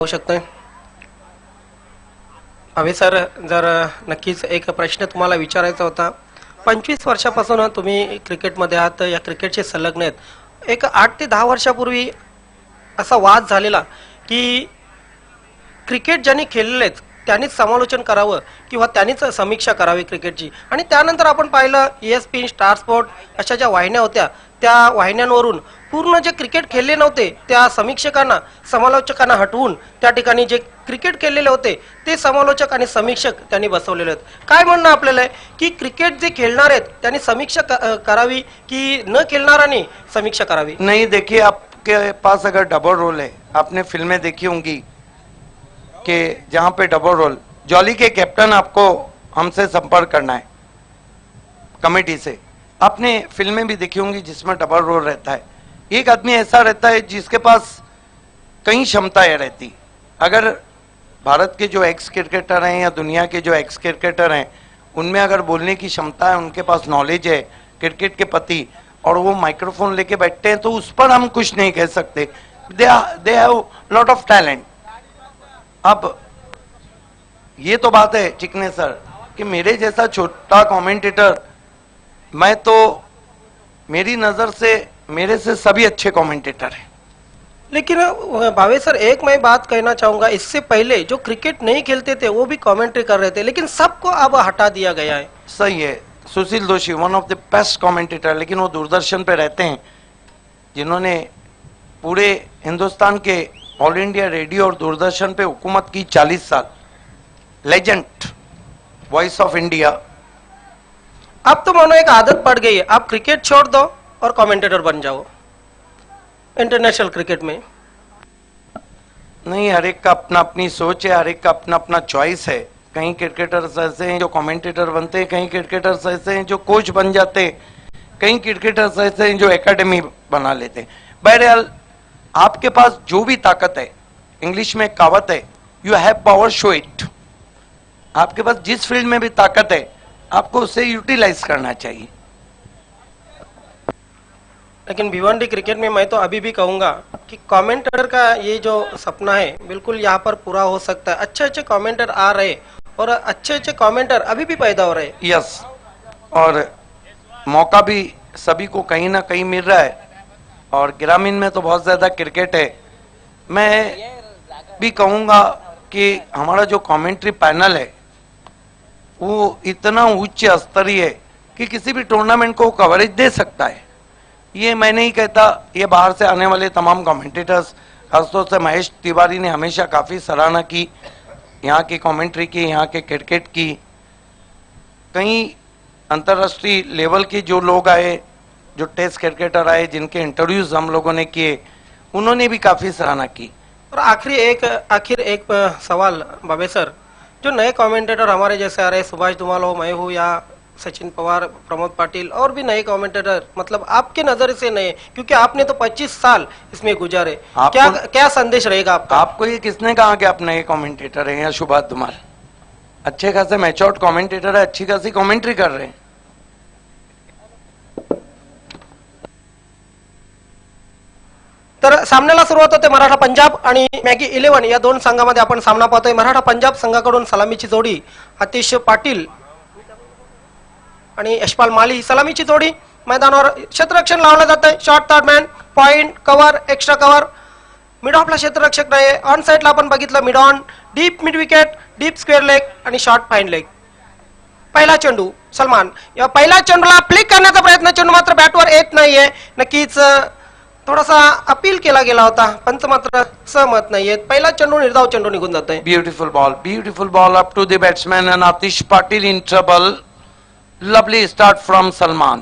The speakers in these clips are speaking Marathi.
होऊ शकतोय. अभि सर, जर नक्कीच एक प्रश्न तुम्हाला विचारायचा होता. 25 वर्षापासून तुम्ही क्रिकेटमध्ये आहात, या क्रिकेटचे संलग्न आहेत. एक 8 ते 10 वर्षापूर्वी असा वाद झालेला की क्रिकेट ज्यांनी खेळलेले आहेत त्यांनीच समालोचन करावं किंवा त्यांनीच समीक्षा करावी क्रिकेटची. आणि त्यानंतर आपण पाहिलं ESPN, स्टार स्पोर्ट अशा ज्या वाहिन्या होत्या त्या वाहिन्यांवरून पूर्ण जे क्रिकेट खेळले नव्हते त्या समीक्षकांना, समालोचकांना हटवून त्या ठिकाणी जे क्रिकेट खेळलेले होते ते समालोचक आणि समीक्षक त्यांनी बसवलेले आहेत. काय म्हणणं आपल्याला आहे की क्रिकेट जे खेळणार आहेत त्यांनी समीक्षा करावी की न खेळणाऱ्यांनी समीक्षा करावी? नहीं, देखिए आपके पास अगर डबल रोल है, आपने फिल्में देखी होंगी कि जहाँ पे डबल रोल, जॉली के कैप्टन आपको हमसे संपर्क करना है कमेटी से। आपने फिल्में भी देखी होंगी जिसमें डबल रोल रहता है। एक आदमी ऐसा रहता है जिसके पास कई क्षमताएं रहती। अगर भारत के जो एक्स क्रिकेटर हैं या दुनिया के जो एक्स क्रिकेटर हैं उनमें अगर बोलने की क्षमता है, उनके पास नॉलेज है क्रिकेट के प्रति, और वो माइक्रोफोन लेके बैठते हैं तो उस पर हम कुछ नहीं कह सकते। They have lot of talent. अब ये तो बात है चिकने सर कि मेरे जैसा छोटा कमेंटेटर, मैं तो, मेरी नजर से मेरे से सभी अच्छे कमेंटेटर हैं। लेकिन भावे सर, एक मैं बात कहना चाहूंगा, इससे पहले जो क्रिकेट नहीं खेलते थे वो भी कमेंट्री कर रहे थे, लेकिन सबको अब हटा दिया गया है. सही है, सुशील दोषी one of the best commentator, लेकिन वो दूरदर्शन पे रहते हैं, जिन्होंने पूरे हिंदुस्तान के ऑल इंडिया रेडियो और दूरदर्शन पे हुकूमत की 40 साल। Legend, voice of India. अब तो मानो एक आदत पड़ गई है, आप क्रिकेट छोड़ दो और कमेंटेटर बन जाओ इंटरनेशनल क्रिकेट में. नहीं, हर एक का अपना अपनी सोच है, हर एक का अपना अपना चॉइस है। कई क्रिकेटर्स ऐसे हैं जो कमेंटेटर बनते हैं, कई क्रिकेटर्स ऐसे हैं जो कोच बन जाते हैं, कई क्रिकेटर्स ऐसे हैं जो एकेडमी बना लेते हैं। बहरहाल आपके पास जो भी ताकत है, इंग्लिश में कहावत है, you have power show it. आपके पास जिस फील्ड में भी ताकत है आपको उसे यूटिलाइज करना चाहिए। लेकिन भिवंडी क्रिकेट में मैं तो अभी भी कहूंगा कि कमेंटेटर का ये जो सपना है बिल्कुल यहाँ पर पूरा हो सकता है. अच्छे अच्छे कमेंटर आ रहे और अच्छे अच्छे कमेंटर अभी भी पैदा हो रहे. यस, और मौका भी सभी को कहीं ना कहीं मिल रहा है, और ग्रामीण में तो बहुत ज्यादा क्रिकेट है। मैं भी कहूँगा कि हमारा जो कमेंट्री पैनल है वो इतना उच्च स्तरीय है कि किसी भी टूर्नामेंट को कवरेज दे सकता है। ये मैं नहीं कहता, ये बाहर से आने वाले तमाम कमेंटेटर्स, खासतौर से महेश तिवारी ने हमेशा काफ़ी सराहना की यहाँ की कमेंट्री की, यहाँ के क्रिकेट की। कई अंतर्राष्ट्रीय लेवल के जो लोग आए, जो टेस्ट क्रिकेटर आए, जिनके इंटरव्यूज हम लोगों ने किए, उन्होंने भी काफ़ी सराहना की। और आखिर एक सवाल बाबे सर, जो नए कमेंटेटर हमारे जैसे आ रहे, सुभाष धुमाल हो, मैं हूँ, या सचिन पवार, प्रमोद पाटिल और भी नए कमेंटेटर, मतलब आपके नजर से नए, क्योंकि आपने तो 25 साल इसमें गुजारे, क्या संदेश रहेगा आपका? आपको ये किसने कहा कि आप नए कमेंटेटर हैं या सुभाष धुमाल? अच्छे खासे मैच्योर्ड कमेंटेटर है, अच्छी खासी कमेंट्री कर रहे हैं। तर सामन्याला सुरुवात होते मराठा पंजाब आणि मॅगी 11 या दोन संघामध्ये आपण सामना पाहतोय. मराठा पंजाब संघाकडून सलामीची जोडी आतिश पाटील आणि यशपाल माली ही सलामीची जोडी. मैदानावर क्षेत्ररक्षण लावलं जात आहे. Short third man, point, cover, extra cover. Mid ऑफला क्षेत्ररक्षक नाही. ऑन साइडला आपण बघितलं mid on, deep mid wicket, deep square leg आणि शॉर्ट फाईन लेग. पहिला चेंडू सलमान, या पहिल्या चेंडूला फ्लिक करण्याचा प्रयत्न, चेंडू मात्र बॅटवर येत नाहीये. नक्कीच थोडासा अपील केला गेला होता, पंच मात्र सहमत नाहीयेत. पहिला चेंडू निर्धाव चेंडू निघून जातोय. Beautiful ball up to the batsman and Atish Patil in trouble. Lovely start from Salman.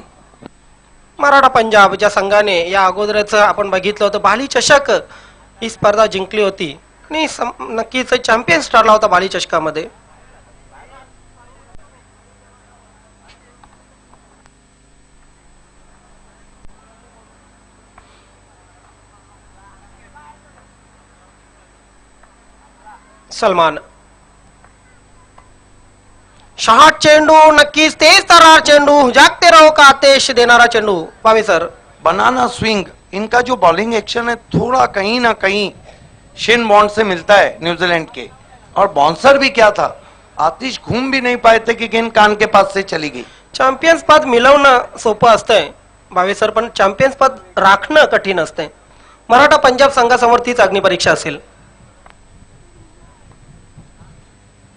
Maratha Punjab ज्या संघाने या अगोदरच आपण बघितलं होतं बाली चषक ही स्पर्धा जिंकली होती आणि नक्कीच चॅम्पियन्स ठरला होता बाली चषकामध्ये. सलमान, शॉर्ट चेंडू, नक्कीच तेज तर्रार चेंडू, जागते रहो का आदेश देणारा चेंडू. पावी सर, बनाना स्विंग, इनका जो बॉलिंग एक्शन है थोड़ा कहीं ना कहीं शेन बॉन्ड से मिलता है न्यूजीलैंड के, और बाउंसर भी क्या था, आतिश घूम भी नहीं पाए थे कि गेंद कान के पास से चली गई. चॅम्पियन्स पद मिळवणं सोपं असतंय भावेश सर, पण चॅम्पियन्स पद राखणं कठीण असतंय. मराठा पंजाब संघासमोर तीच अग्निपरीक्षा असेल.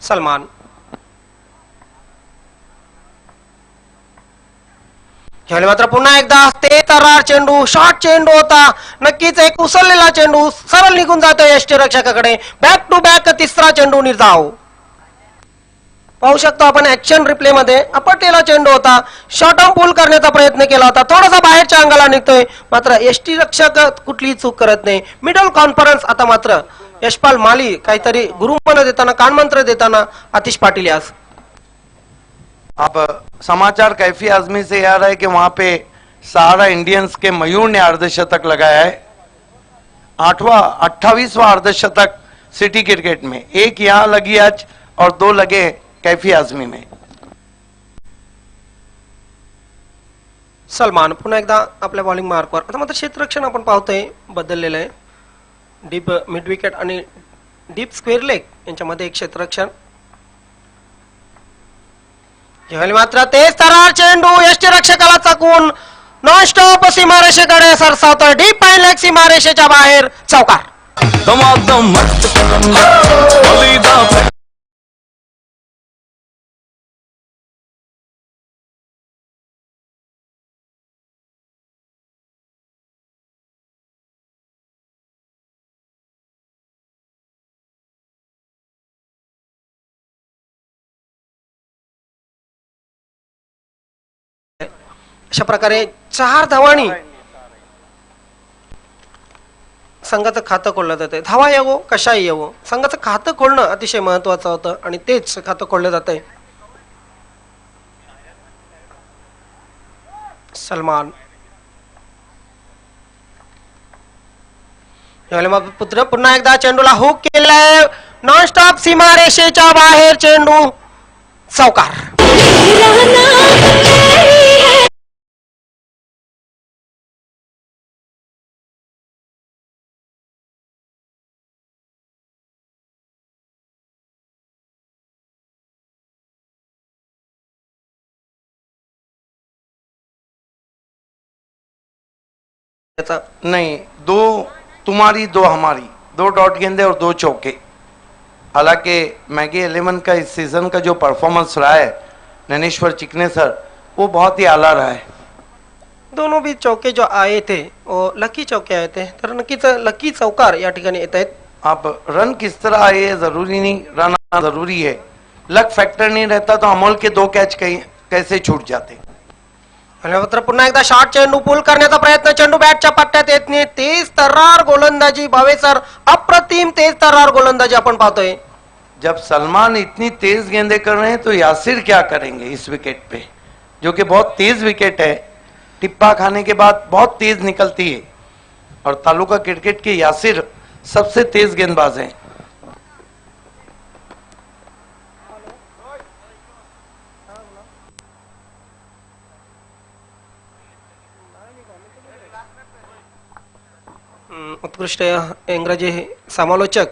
सलमान ह्यावेळी मात्र पुन्हा एकदा ते तरार चेंडू, शॉर्ट चेंडू होता, नक्कीच एक उसळलेला चेंडू सरळ निघून जातोय यष्टीरक्षकाकडे. बॅक टू बॅक तिसरा चेंडू निर्धाव. पाहू शकतो आपण ऍक्शन रिप्ले मध्ये, आपटलेला चेंडू होता, शॉर्ट ऑन पूल करण्याचा प्रयत्न केला होता, थोडासा बाहेरच्या अंगाला निघतोय, मात्र यष्टीरक्षक कुठलीही चूक करत नाही. मिडल कॉन्फरन्स आता मात्र यशपाल माली काहीतरी गुरुमन देताना, कानमंत्र देताना आतिश पाटील यास. अब समाचार कैफी आजमी से आ रहा है कि वहां पे सहारा इंडियंस के मयूर ने अर्धशतक लगाया है. 28वां अर्धशतक सिटी क्रिकेट में, एक यहां लगी आज और 2 लगे कैफी आजमी में. सलमान पुन्हा एकदा आपल्या बॉलिंग मार्कवर. आता मात्र क्षेत्ररक्षण आपण पाहतोय बदललेलं आहे. डीप मिड विकेट आणि डीप स्क्वेअर लेग यांच्यामध्ये एक क्षेत्ररक्षण. यावेळी मात्र तेच तरार चेंडू यष्टीरक्षकाला चकवून नॉन स्टॉप सीमारेषेकडे सरसावतोय. डीप पाईन लेग सीमारेषेच्या बाहेर चौकार. अशा प्रकारे 4 धावांनी संघाचं खातं खोललं जातंय. धावा यावो कशाही यावो, संघाचं खातं खोलणं अतिशय महत्वाचं होतं आणि तेच खातं खोललं जातंय. सलमान पुन्हा एकदा चेंडूला हुक केलाय, नॉन स्टॉप सीमारेषेच्या बाहेर चेंडू चौकार. नहीं, 2 तुम्हारी 2 हमारी, 2 डॉट गेंदे और 2 चौके. हालांकि मैगी 11 का इस सीजन का जो परफॉर्मेंस रहा है नैनेश्वर चिकने सर, वो बहुत ही आला रहा है. दोनों भी चौके जो आए थे वो लकी चौके आए थे, तर नक्कीच लकी चौकार या ठिकाणी येत आहेत. अब रन किस तरह आए ये जरूरी नहीं, रन आना जरूरी है. लक फैक्टर नहीं रहता तो अमोल के 2 कैच कैसे छूट जाते. आणि मात्र पुन्हा एकदा शॉर्ट चेंडू पूल करण्याचा प्रयत्न, चेंडू बॅटच्या पट्ट्यात येत नाही. तेज तर्रार गोलंदाजी भावे सर, अप्रतिम तेज तर्रार गोलंदाजी आपण पाहतोय. जब सलमान इतनी तेज गेंदे कर रहे हैं तो यासिर क्या करेंगे इस विकेट पे, जो कि बहुत तेज विकेट है, टिप्पा खाने के बाद बहुत तेज निकलती है. और तालुका क्रिकेट के यासिर सबसे तेज गेंदबाज हैं. उत्कृष्ट इंग्रजी समालोचक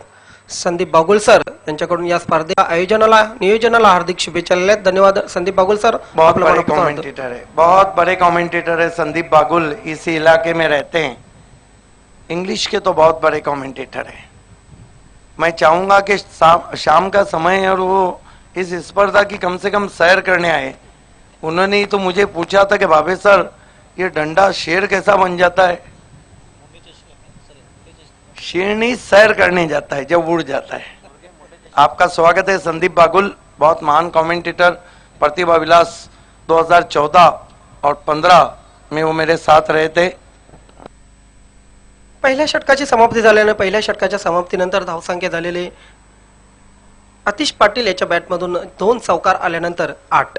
संदीप बागुल सर यांच्याकडून या स्पर्धेच्या नियोजनाला हार्दिक शुभेच्छा. धन्यवाद संदीप बागुल सर. बहुत बड़े कमेंटेटर है, बहुत बड़े कमेंटेटर है संदीप बागुल. इस इलाके में रहते हैं, इंग्लिश के तो बहुत बड़े कमेंटेटर है. मैं चाहूंगा कि शाम का समय है और वो इस स्पर्धा की कम से कम सैर करने आए. उन्होंने ही तो मुझे पूछा था कि भावे सर ये डंडा शेर कैसा बन जाता है. शेर नहीं, सैर करने जाता है जब उड़ जाता है. आपका स्वागत है संदीप बागुल, बहुत महान कमेंटेटर. प्रतिभा विलास 2014 और 15 में वो मेरे साथ रहे थे. पहिल्या षटकाची समाप्ती झाल्याने पहिल्या षटकाच्या समाप्तीनंतर धावसंख्या झालेले आतिश पाटील याच्या बॅटमधून 2 चौकार आल्यानंतर 8.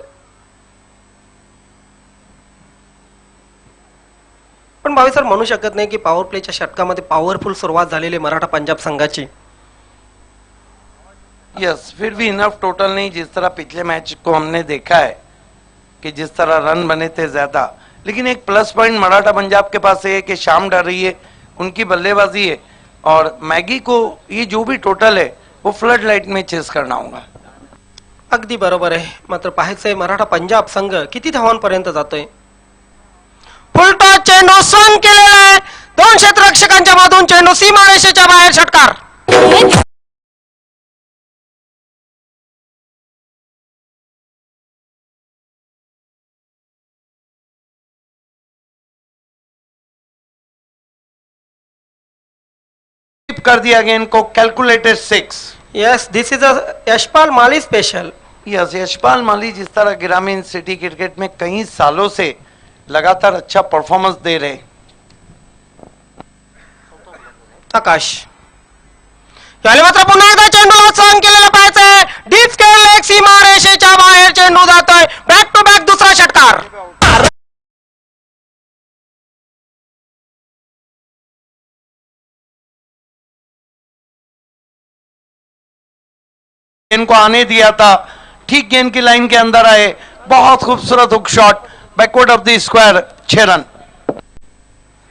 पण भावी सर म्हणू शकत नाही की पॉवर प्लेच्या षटकामध्ये पॉवरफुल सुरुवात झालेली मराठा पंजाब संघाची. यस, फिर भी इनफ टोटल नहीं. जिस तरह पिछले मैच को हमने देखा है कि जिस तरह रन बने थे ज्यादा, लेकिन एक प्लस पॉइंट मराठा पंजाब के पास है कि शाम डर रही है, उनकी बल्लेबाजी है और मैगी को ये जो भी टोटल है वो फ्लड लाइट में चेस करना होगा. अगदी बरोबर आहे. मात्र पाहायचंय मराठा पंजाब संघ किती धावांपर्यंत जातोय. फुलटॉस चेंडू स्वंग केलेला आहे. दोन क्षेत्ररक्षकांच्या मधून चेंडू सीमारेषेच्या बाहेर षटकार. कर दिया गेंद को. Calculated 6. Yes, this is a Yashpal Mali special. Yes, Yashpal Mali जिस तरह ग्रामीण सिटी क्रिकेट में कई सालों से लगातार अच्छा परफॉर्मेंस दे रहे. आकाश याले मात्र पुन्हा एकदा चेंडूला स्वंग केलेला पाहायचंय. डीप स्केल लेग सीमारेषेच्या बाहेर चेंडू जातोय. बॅक टू बॅक दुसरा षटकार. गेंद को आने दिया था, ठीक गेंद की लाइन के अंदर आए. बहुत खूबसूरत hook shot backward of the square. 6 run.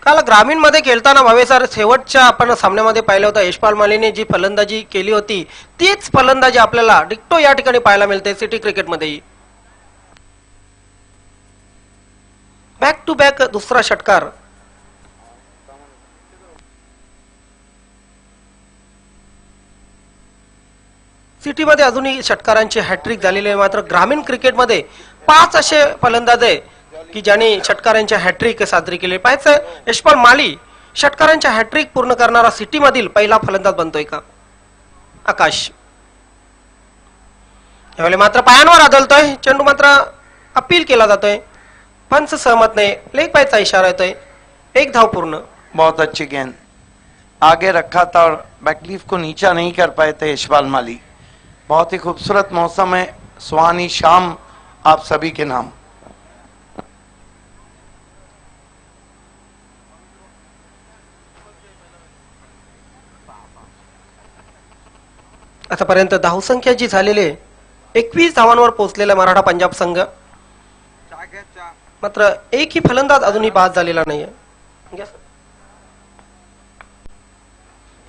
काल ग्रामीण मध्ये खेळताना भावे सर शेवटच्या आपण सामन्यामध्ये पाहिलं होतं यशपाल मालीने जी फलंदाजी केली होती तीच फलंदाजी आपल्याला डिक्टो या ठिकाणी पाहायला मिळते सिटी क्रिकेटमध्येही. बॅक टू बॅक दुसरा षटकार. सिटीमध्ये अजूनही षटकारांची हॅट्रिक झालेली आहे. मात्र ग्रामीण क्रिकेटमध्ये 5 असे फलंदाज आहे की ज्यांनी षटकारांच्या हॅट्रिक साजरी केली. पाहायचं यशपाल माली षटकारांच्या हॅट्रिक पूर्ण करणारा सिटीमधील पहिला फलंदाज बनतोय का. आकाश यावेळी मात्र पायांवर आदळतोय. चेंडू मात्र अपील केला जातोय. पंच सहमत नाही. लेग पायचा इशारा येतोय. 1 धाव पूर्ण. बहुत अच्छी गेंद आगे रखा था और बैकलीफ को नीचा नहीं कर पाए थे यशपाल माली. बहुत ही खूबसूरत मौसम है. सुहानी शाम आप सभी के नाम. आतापर्यंत धावसंख्या जी झालेली आहे 21 धावांवर पोहोचलेला मराठा पंजाब संघ. मात्र एकही फलंदाज अजूनही बाद झालेला नाहीये.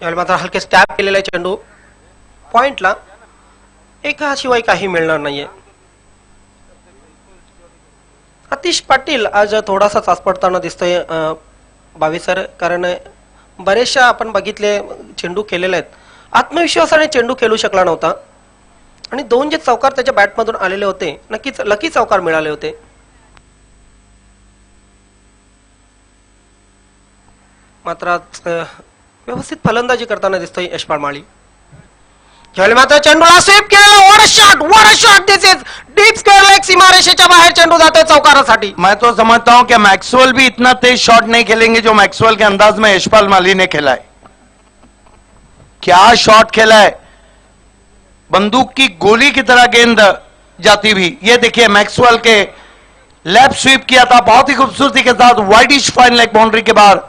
यावेळी मात्र हलके स्टॅप केलेला आहे चेंडू पॉइंटला. एकाशिवाय काही मिळणार नाहीये. आतिश पाटील आज थोडासा चाचपडताना दिसतोय भावे सर. कारण बरेचशा आपण बघितले चेंडू केलेले आहेत. आत्मविश्वासाने चेंडू खेळू शकला नव्हता आणि 2 जे चौकार त्याच्या बॅटमधून आलेले होते नक्कीच लकी चौकार मिळाले होते. मात्र व्यवस्थित फलंदाजी करताना दिसतोय यशपाल माळी. यावेळी मात्र चेंडूला स्वीप केलेला. What a shot. This is deep square leg सीमारेषेच्या बाहेर चेंडू जातोय चौकारासाठी. मैं तो समझता हूं कि मैक्सवेल भी इतना तेज शॉट नहीं खेलेंगे जो मैक्सवेल के अंदाज में यशपाल माली ने खेला है. क्या शॉट खेला है. बंदूक की गोली की तरह गेंद जाती भी. ये देखिए मैक्सवेल के लेफ्ट स्वीप किया था बहुत ही खूबसूरती के साथ. वाइडिश फाइन लेग बाउंड्री के बाहर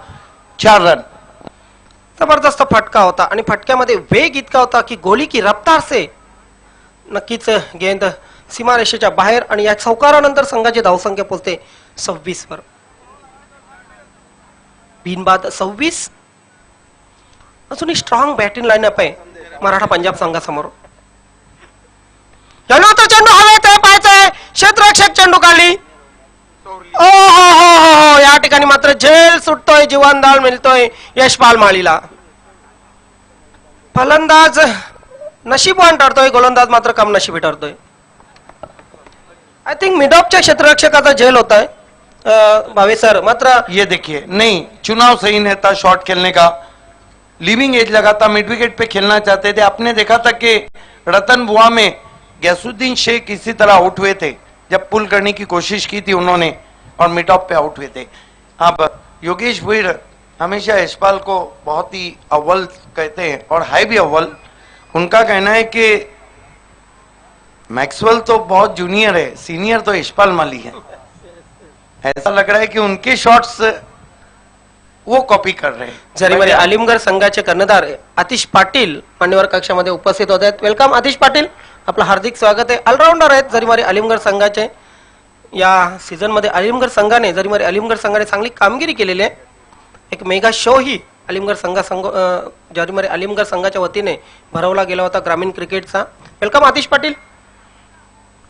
4 रन. जबरदस्त फटका होता आणि फटक्यामध्ये वेग इतका होता की गोली की रफ्तार से नक्कीच गेंद सीमारेषेच्या बाहेर. आणि या चौकारानंतर संघाची धावसंख्या पोहोचते 26 वर. बिनबाद 26. अजूनही स्ट्रॉंग बॅटिंग लाईनअप आहे मराठा पंजाब संघासमोर. चेंडू हवेत पाहायचंय. क्षेत्ररक्षक चेंडू खाली. ओ हो या ठिकाणी मात्र झेल सुटतोय. जीवनदाळ मिळतोय यशपाल माळीला. फलंदाज नशीबवान ठरतोय. गोलंदाज मात्र कम नशीबी ठरतोय. आय थिंक मिडऑफच्या क्षेत्ररक्षकाचा झेल होत आहे भावे सर. मात्र ये देखिए नहीं चुनाव सही नहीं था शॉट खेलने का. लिविंग एज लगा था. मिड विकेट पे खेलना चाहते थे. आपने देखा था कि रतन बुआ में गैसुद्दीन शेख इसी तरह आउट हुए थे जब पुल करने की कोशिश की थी उन्होंने और मिड ऑफ पे आउट हुए थे. अब योगेश भुईर हमेशा यशपाल को बहुत ही अव्वल कहते हैं और है भी अव्वल. उनका कहना है कि मैक्सवेल तो बहुत जूनियर है, सीनियर तो यशपाल माली है. ऐसा लग रहा है कि उनके शॉट्स वो कॉपी कर रहे हैं. जरीमारी आलिमगड संघाचे कर्णधार आतिश पाटील मान्यवर कक्षामध्ये उपस्थित होते आहेत. वेलकम आतिश पाटील. आपलं हार्दिक स्वागत आहे. ऑलराऊंडर आहेत जरीमारी आलिमगड संघाचे. या सीझन मध्ये जरीमारी आलिमगड संघाने चांगली कामगिरी केलेली आहे. एक मेगा शो ही अलिमगड जारीमारी अलिमगड संघाच्या वतीने भरवला गेला होता ग्रामीण क्रिकेटचा. वेलकम आतिश पाटील,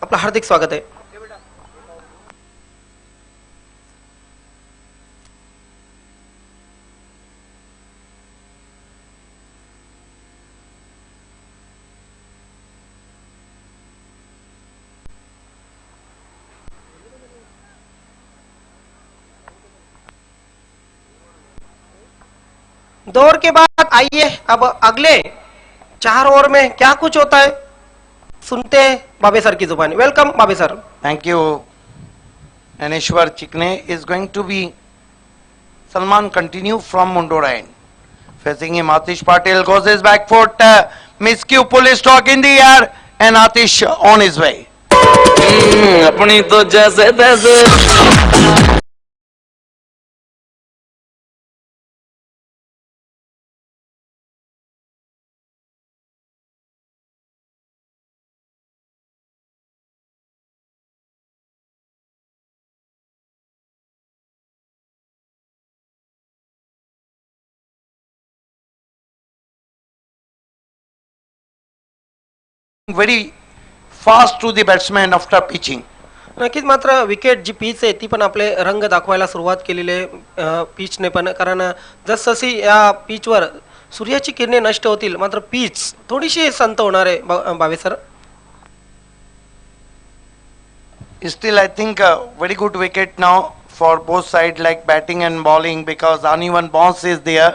आपलं हार्दिक स्वागत आहे. दौर के बाद आइए अब अगले 4 ओवर में क्या कुछ होता है सुनते हैं बाबे सर की जुबानी. वेलकम बाबे sir. Thank you. Aneshwar Chikne is going to be Salman continue from Mundora end. Facing him, Atish Patel goes his back foot. Miscue pull his stock in the air and Atish on his way. अपनी तो जैसे तैसे Very fast to the batsman after pitching. नक्कीच. मात्र विकेट जी पीच आहे ती पण आपले रंग दाखवायला सुरुवात केलेली आहे पीचने पण, कारण जसजशी या पीचवर सूर्याची किरणे नष्ट होतील मात्र पीच थोडीशी संत होणार आहे. बाबे sir. Still, I think a very good wicket now for both sides, like batting and bowling, because uneven bounce is there.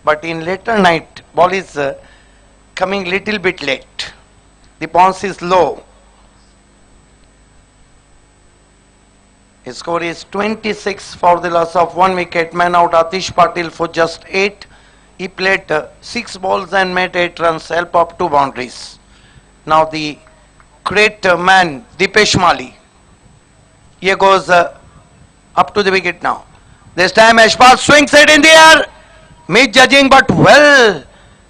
But in later night, ball is coming little bit late. The bounce is low. His score is 26 for the loss of 1 wicket. Man out Atish Patil for just 8. He played 6 balls and made 8 runs, help up 2 boundaries. Now the great man Dipesh Mali. Here goes up to the wicket now. This time Ashpal swings it in the air. Misjudging but well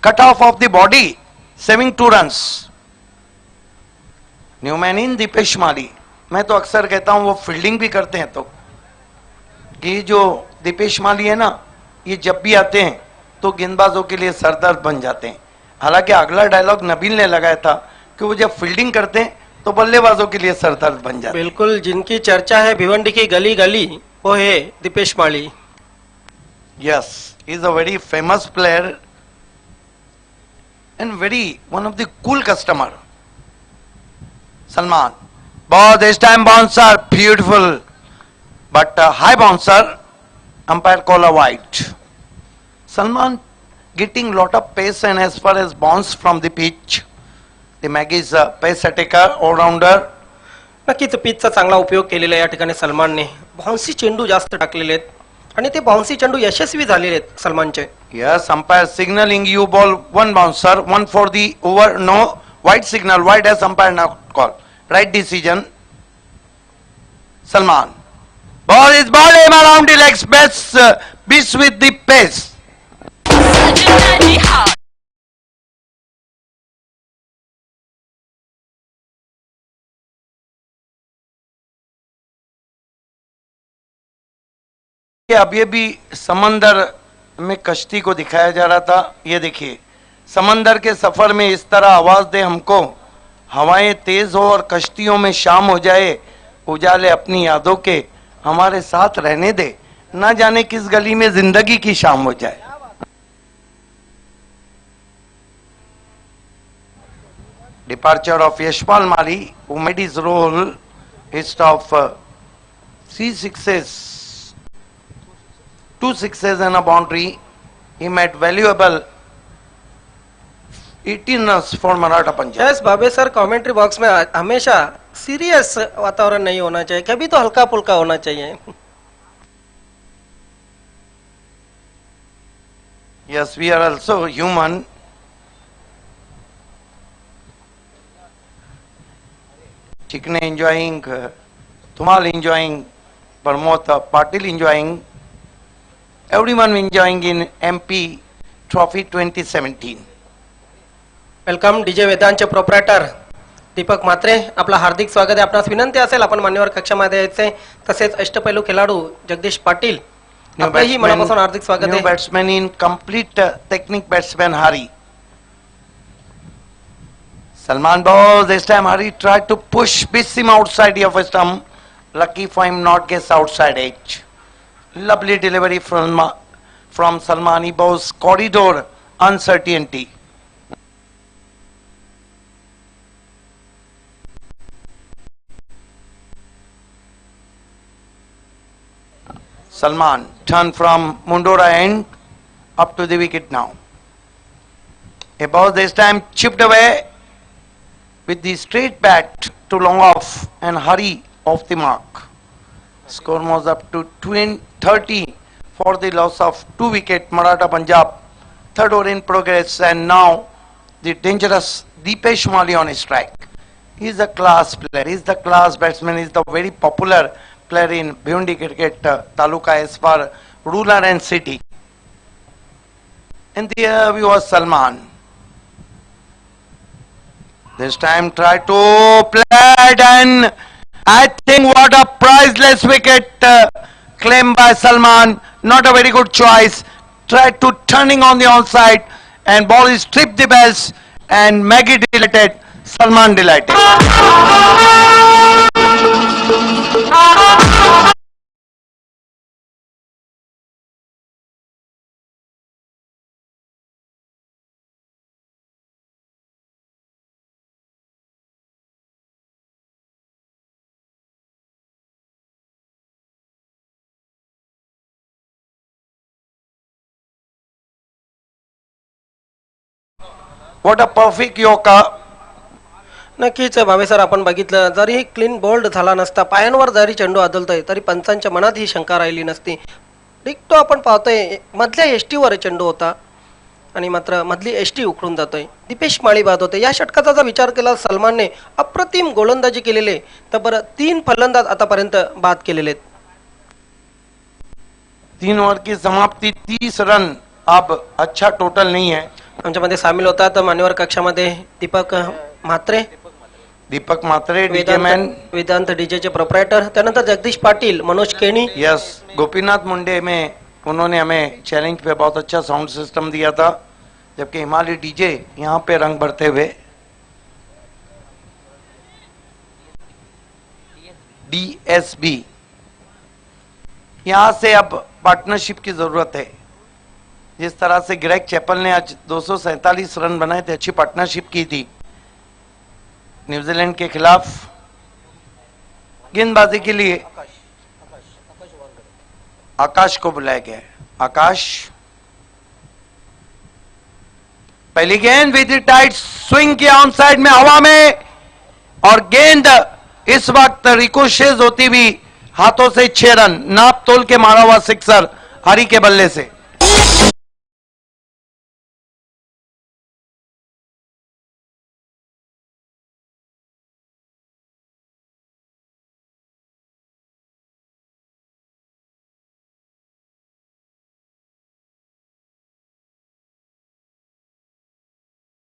cut off of the body, saving 2 runs. New man in Dipesh Mali. मैं तो अक्सर कहता हूं वो फील्डिंग भी करते हैं, तो कि जो दीपेश माली है ना, ये जब भी आते हैं तो गेंदबाजों के लिए सरदर्द बन जाते हैं. हालांकि अगला डायलॉग नबील ने लगाया था कि वो जब फील्डिंग करते हैं तो बल्लेबाजों के लिए सरदर्द बन जाते हैं. बिल्कुल, जिनकी चर्चा है भिवंडी की गली गली वो है दीपेश माली. Yes, he is a very famous player and very one of the cool customer. Salman. Ball this time bouncer, beautiful, but high bouncer. Umpire call a wide. Salman getting lot of pace, and as far as bounce from the pitch, the Maggie is a pace attacker, all rounder. नक्कीच पीचचा चांगला उपयोग केलेला आहे या ठिकाणी सलमानने. बाउन्सी चेंडू जास्त टाकलेले आहेत आणि ते बाउन्सी चेंडू यशस्वी झालेले आहेत सलमानचे. Yes, umpire signaling you ball 1 bouncer, 1 for the over. No, wide signal, wide as umpire now call. Right decision. Salman. Ball is ball aim around the legs, best beats with the pace. अब ये भी समंदर में कश्ती को दिखाया जा रहा था. ये देखिए, समंदर के सफर में इस तरह आवाज दे हमको, हवाएं तेज हो और कश्तियों में शाम हो जाए, उजाले अपनी यादों के हमारे साथ रहने दे, ना जाने किस गली में जिंदगी की शाम हो जाए. Departure of Yashpal Mali, who made his role hit of 3 sixes, 2 sixes and a boundary. He made valuable 18 runs for Maratha Punjab. Yes बाबे सर, कमेंट्री बॉक्स में हमेशा सीरियस वातावरण नहीं होना चाहिए, कभी तो हल्का फुल्का होना चाहिए. Yes, we are also human. Chikne enjoying, Thumal enjoying, Pramod Patil enjoying, everyone enjoying in MP Trophy 2017. Welcome DJ वेदांतचे प्रोप्रायटर दीपक म्हात्रे, आपला हार्दिक स्वागत आहे. आपणास विनंती असेल आपण मान्यवर कक्षामध्ये यायचे. तसेच अष्टपैलू खेळाडू जगदीश पाटील आपलंही मनापासून हार्दिक स्वागत न्यू आहे. Batsman in complete technique batsman Hari. Salman balls this time. Hari tried to push him outside of a stump. Lucky for him, not gets outside edge. Lovely delivery from Salman. He bowls corridor uncertainty. Salman turn from Mundora end up to the wicket now. A ball this time chipped away with the straight bat to long off and Hari off the mark. Score was up to 30 for the loss of 2 wicket. Maratha Punjab, third over in progress, and now the dangerous Deepesh Mali on his strike. He is a class player. He is the class batsman. He is the very popular player in Bhiwandi cricket taluka as far rural and city. And the view was Salman. This time try to play it, and I think what a priceless wicket claimed by Salman. Not a very good choice. Tried to turning on the onside and ball is stripped the bells and Maggie delighted, Salman delighted. What a perfect Yorker. नक्कीच भावे सर, आपण बघितलं जरी क्लीन बोल्ड झाला नसता, पायांवर जरी चेंडू आदलतोय तरी पंचांच्या मनात ही शंका राहिली नसती. तो आपण पाहतोय मधल्या एसटीवर चेंडू होता आणि मात्र मधली एसटी उखडून जातोय. दीपेश माळी बाद होते. या षटकाचा जर विचार केला सलमानने अप्रतिम गोलंदाजी केलेले, तर बरं 3 फलंदाज आतापर्यंत बाद केलेले आहेत. 3 ओवर की समाप्ति 30 रन. अब अच्छा टोटल नहीं है. आमच्यामध्ये सामील होतात मान्यवर कक्षामध्ये दीपक म्हात्रे, दीपक मात्रे, डीजे मैन, वेदांत डीजेचे प्रोप्रायटर, त्यानंतर जगदीश पाटील, मनोज केणी. यस, गोपीनाथ मुंडे में उन्होंने हमें चैलेंज पे बहुत अच्छा साउंड सिस्टम दिया था, जबकि हिमालय डीजे यहाँ पे रंग भरते हुए. DSB, यहाँ से अब पार्टनरशिप की जरूरत है. जिस तरह से ग्रेग चैपल ने आज 247 रन बनाए थे, अच्छी पार्टनरशिप की थी न्यूजीलैंड के खिलाफ. गेंदबाजी के लिए आकाश को बुलाया गया. आकाश, पहली गेंद विद टाइट स्विंग किया ऑन साइड में हवा में, और गेंद इस वक्त रिकोशेज होती हुई हाथों से 6 रन. नाप तोल के मारा हुआ सिक्सर हरी के बल्ले से.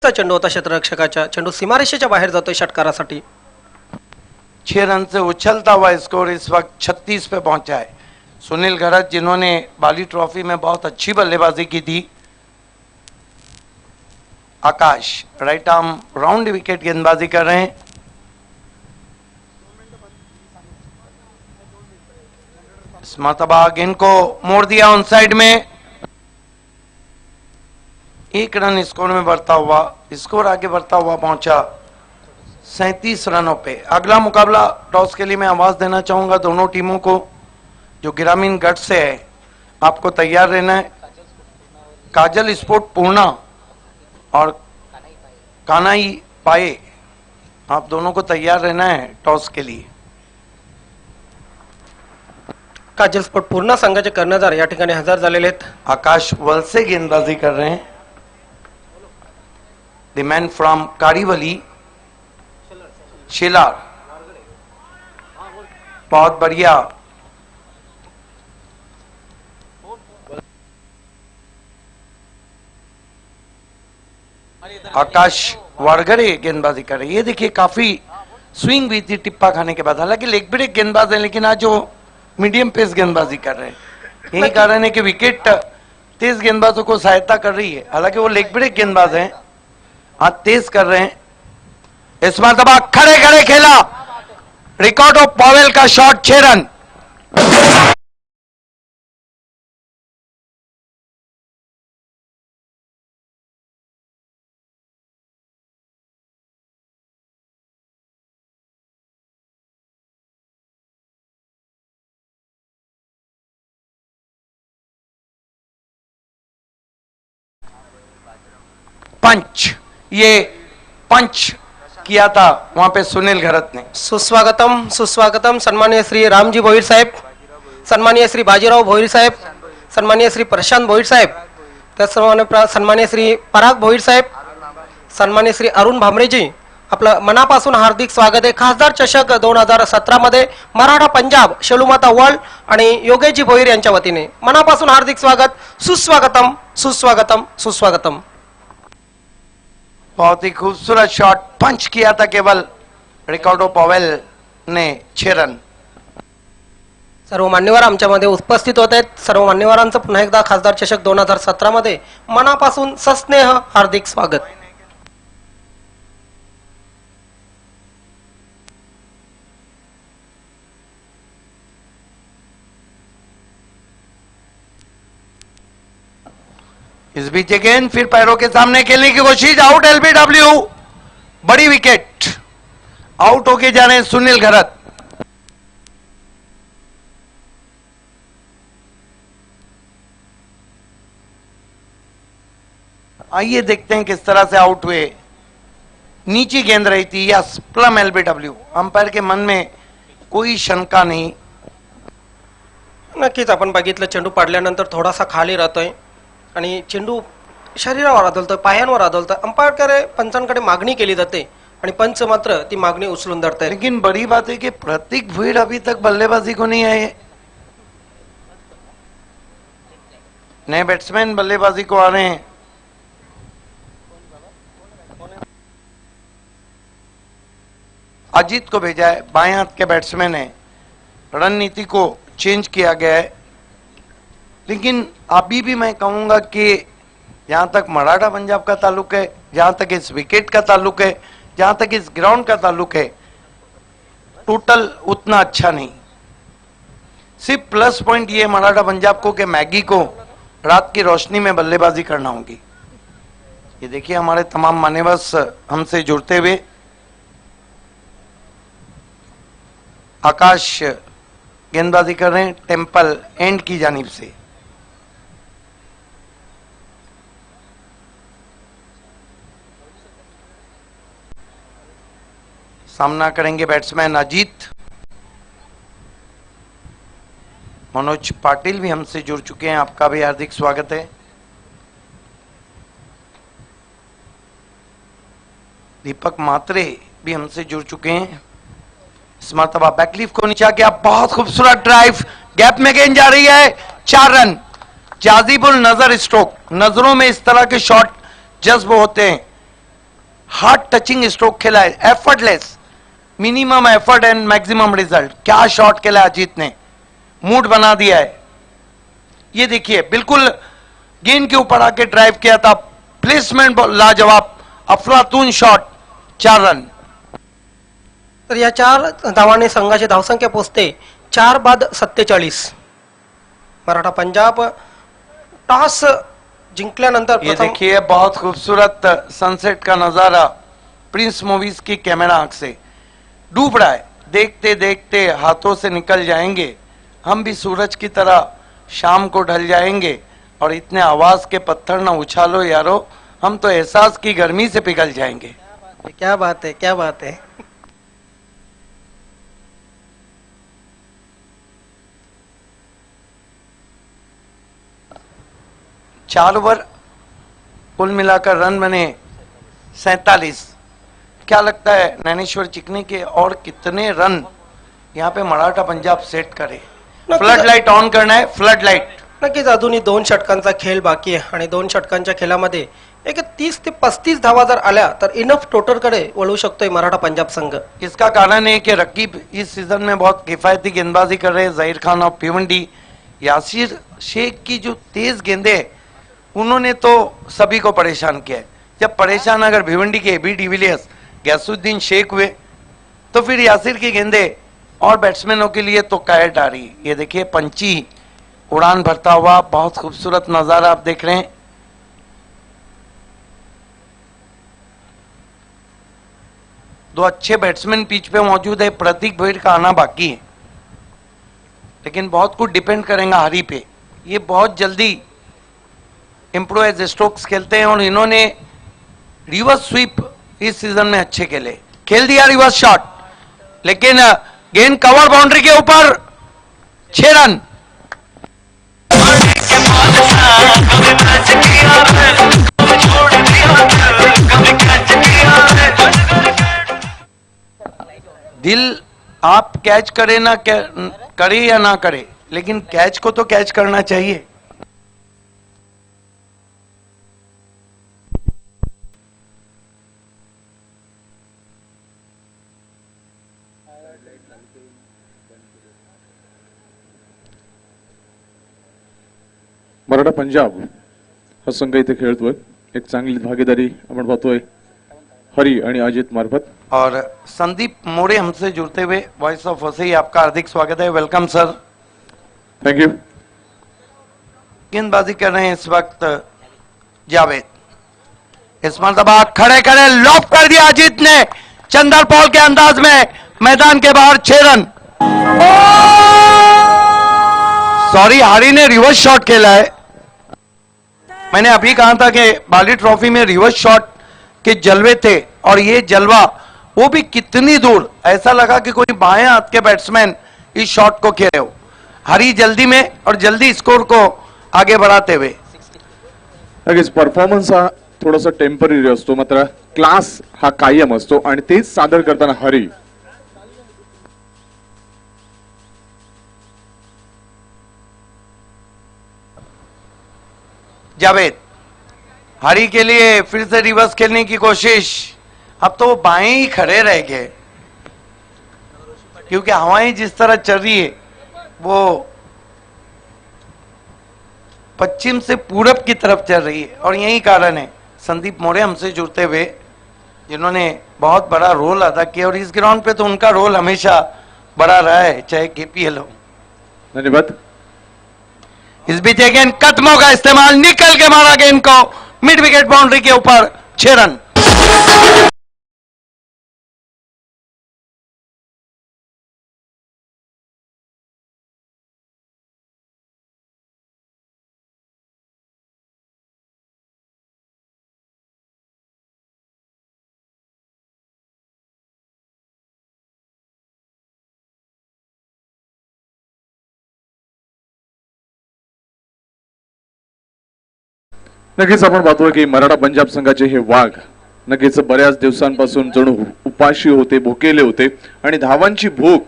चेंडू होता क्षेत्ररक्षकाच्या. चेंडू सीमारेषेच्या बाहेर जातोय षटकारासाठी. 6 रन से उछलता हुआ स्कोर इस वक्त 36 पे पहुंचा है. सुनील गरज, जिन्होंने बाली ट्रॉफी में बहुत अच्छी बल्लेबाजी की थी. आकाश राइट आर्म राउंड विकेट गेंदबाजी कर रहे हैं. इस मरतबा गेंद को मोड़ दिया ऑन साइड में. 1 रन स्कोर में बढ़ता हुआ, स्कोर आगे बढ़ता हुआ पहुंचा 37 रनों पे. अगला मुकाबला टॉस के लिए मैं आवाज देना चाहूंगा दोनों टीमों को, जो ग्रामीण गढ़ से है. आपको तैयार रहना है. काजल स्पोर्ट पूर्णा और कानाई पाए, आप दोनों को तैयार रहना है टॉस के लिए. काजल स्पोर्ट पूर्ण संघाचे कर्णधार या ठिकाणी हजर झालेले आहेत. आकाश वलसे गेंदबाजी कर रहे हैं. द मैन फ्रॉम कारीवली, शिलार, बहुत बढ़िया. आकाश वारगरे गेंदबाजी कर रहे हैं. ये देखिए काफी स्विंग हुई थी टिप्पा खाने के बाद. हालांकि लेग ब्रेक गेंदबाज है, लेकिन आज जो मीडियम पेस गेंदबाजी कर रहे हैं. यही कारण है कि विकेट तेज गेंदबाजों को सहायता कर रही है, हालांकि वो लेग ब्रेक गेंदबाज हैं, आज तेज कर रहे हैं। इस मरतबा खड़े खड़े खेला, रिकॉर्डो पॉवेल का शॉट 6 रन। पंच, ये पंच किया था वहां पे सुनील घरत ने। सुस्वागतम सुस्वागतम सन्माननीय श्री रामजी भोईर साहेब, सन्माननीय श्री बाजीराव भोईर साहेब, सन्माननीय श्री प्रशांत भोईर साहेब, त्याचप्रमाणे सन्माननीय श्री पराग भोईर साहेब, सन्माननीय श्री अरुण भामरेजी, आपलं मनापासून हार्दिक स्वागत आहे। खासदार चषक 2017 मध्ये मराठा पंजाब, शेलूमाता वर्ल्ड आणि योगेशजी भोईर यांच्या वतीने मनापासून हार्दिक स्वागत, सुस्वागतम सुस्वागतम सुस्वागतम। बहुत ही खूबसूरत शॉट पंच किया था केवल रिकॉर्डो पॉवेल ने 6 रन। सर्व मान्यवर आमच्यामध्ये उपस्थित होत आहेत। सर्व मान्यवरांचं पुन्हा एकदा खासदार चषक 2017 मध्ये मनापासून सस्नेह हार्दिक स्वागत। इस बीच अगेन फिर पैरों के सामने खेलने की कोशिश, आउट एलबीडब्ल्यू, बड़ी विकेट, आउट होके जा रहे हैं सुनील घरत। आइए देखते हैं किस तरह से आउट हुए। नीची गेंद रही थी, यस, प्लम एलबीडब्ल्यू, अंपायर के मन में कोई शंका नहीं। नक्कीच आपण बघितलं चेंडू पाडल्यानंतर थोडासा खाली राहतोय आणि चेंडू शरीरावर आदळतोय, पायांवर आदळतोय। अंपायरकडे पंचांकडे मागणी केली जाते आणि पंच मात्र ती मागणी उचलून धरतायत। लेकिन बड़ी बात है कि प्रतीक भुईर अभी तक बल्लेबाजी को नहीं आए। नए बैट्समैन बल्लेबाजी को आ रहे हैं। अजीत को भेजा है, बाएं हाथ के बैट्समैन है, रणनीति को चेंज किया गया है। लेकिन अभी भी मैं कहूंगा कि जहां तक मराठा पंजाब का ताल्लुक है, जहां तक इस विकेट का ताल्लुक है, जहां तक इस ग्राउंड का ताल्लुक है, टोटल उतना अच्छा नहीं। सिर्फ प्लस पॉइंट ये मराठा पंजाब को कि मैगी को रात की रोशनी में बल्लेबाजी करना होगी। ये देखिए हमारे तमाम मान्यवस हमसे जुड़ते हुए। आकाश गेंदबाजी कर रहे हैं टेम्पल एंड की जानिब से। सामना करेंगे बैट्समैन अजीत। मनोज पाटिल भी हमसे जुड़ चुके हैं, आपका भी हार्दिक स्वागत है। दीपक मात्रे भी हमसे जुड़ चुके हैं। इस मरतबा बैकलीफ को नीचा किया, बहुत खूबसूरत ड्राइव, गैप में गेंद जा रही है, 4 रन। जाजिबुल नजर स्ट्रोक, नजरों में इस तरह के शॉट जज्ब होते हैं। हार्ट टचिंग स्ट्रोक खेला है, effortless, minimum effort end maximum result. क्या शॉट खेला अजीत ने, मूड बना दिया है। ये देखिए बिल्कुल गेंद के ऊपर आके ड्राइव किया था, प्लेसमेंट लाजवाब, अफलातून शॉट, 4 रन। तर या 4 धावांनी संघाची धावसंख्या पोहोचते 4 बाद 47। मराठा पंजाब टॉस जिंकल्यानंतर ये देखिए बहुत खूबसूरत सनसेट का नजारा प्रिंस मूवीज की कैमरा आंख से डूब रहा है। देखते देखते हाथों से निकल जाएंगे, हम भी सूरज की तरह शाम को ढल जाएंगे। और इतने आवाज के पत्थर ना उछालो यारो, हम तो एहसास की गर्मी से पिघल जाएंगे। क्या बात है, क्या बात है। 4 ओवर कुल मिलाकर रन बने 47। क्या लगता है नैनेश्वर चिकनी के और कितने रन यहाँ पे मराठा पंजाब सेट करे? फ्लड लाइट ऑन करना है, फ्लड लाइट। नक्कीच अजूनही 2 षटकांचा खेळ बाकी आहे आणि 2 षटकांच्या खेळामध्ये एक 30 ते 35 धावा जर आल्या तर इनफ टोटलकडे वळू शकतोय मराठा पंजाब संघ। इसका कारण है कि रकीब इस सीजन में बहुत किफायती गेंदबाजी कर रहे हैं। जहीर खान और भिवंडी यासिर शेख की जो तेज गेंदे हैं, उन्होंने तो सभी को परेशान किया है। जब परेशान अगर भिवंडी के एबी डिविलियर्स, गैसुद्दीन शेख हुए, तो फिर यासिर की गेंदे और बैट्समैनों के लिए तो कैट आ रही। ये देखिए पंची उड़ान भरता हुआ, बहुत खूबसूरत नजारा आप देख रहे हैं। दो अच्छे बैट्समैन पिच पे मौजूद है, प्रतीक भैर का आना बाकी है, लेकिन बहुत कुछ डिपेंड करेगा हरी पे। ये बहुत जल्दी इम्प्रोवाइज स्ट्रोक्स खेलते हैं और इन्होंने रिवर्स स्वीप इस सीजन में अच्छे खेल दिया रिवर्स शॉट, लेकिन गेंद कवर बाउंड्री के ऊपर, 6 रन। दिल आप कैच करें ना करे या ना करे, लेकिन कैच को तो कैच करना चाहिए। मराठा पंजाब हा संघ इथे खेळतोय, एक चांगली भागीदारी आपण पाहतोय हरी आणि अजित मार्फत। और संदीप मोरे हमसे जुड़ते हुए वॉइस ऑफ वसई, आपका हार्दिक स्वागत है, वेलकम सर। Thank you. गेंदबाजी कर रहे हैं इस वक्त जावेद, इस मरतबा खड़े खड़े लॉप कर दिया अजीत ने चंदर पॉल के अंदाज में, मैदान के बाहर 6 रन। सॉरी, हरी ने रिवर्स शॉट खेला है। मैंने अभी कहा था कि बाली ट्रॉफी में रिवर्स शॉट के जलवे थे, और ये जलवा वो भी कितनी दूर, ऐसा लगा कि कोई बाएं हाथ के बैट्समैन इस शॉट को खेले हो। हरी जल्दी में और जल्दी स्कोर को आगे बढ़ाते हुए। नक्कीच परफॉर्मन्स हा थोडासा टेम्पररी असतो, मात्र क्लास हा कायम असतो आणि तेच सादर करताना हरी जावेद हरी के लिए फिर से रिवर्स खेलने की कोशिश। अब तो वो बाएं ही खड़े रह गए, क्योंकि हवाएं जिस तरह चल रही है वो पश्चिम से पूरब की तरफ चल रही है, और यही कारण है। संदीप मोरे हमसे जुड़ते हुए, जिन्होंने बहुत बड़ा रोल अदा किया, और इस ग्राउंड पे तो उनका रोल हमेशा बड़ा रहा है, चाहे केपीएल हो। धन्यवाद। इस बीच गेंद कदमों का इस्तेमाल, निकल के मारा गेंद को मिड विकेट बाउंड्री के ऊपर, 6 रन। नक्कीच आपण पाहतोय की मराठा पंजाब संघाचे हे वाघ नक्कीच बऱ्याच दिवसांपासून जणू उपाशी होते, भुकेले होते, आणि धावांची भूक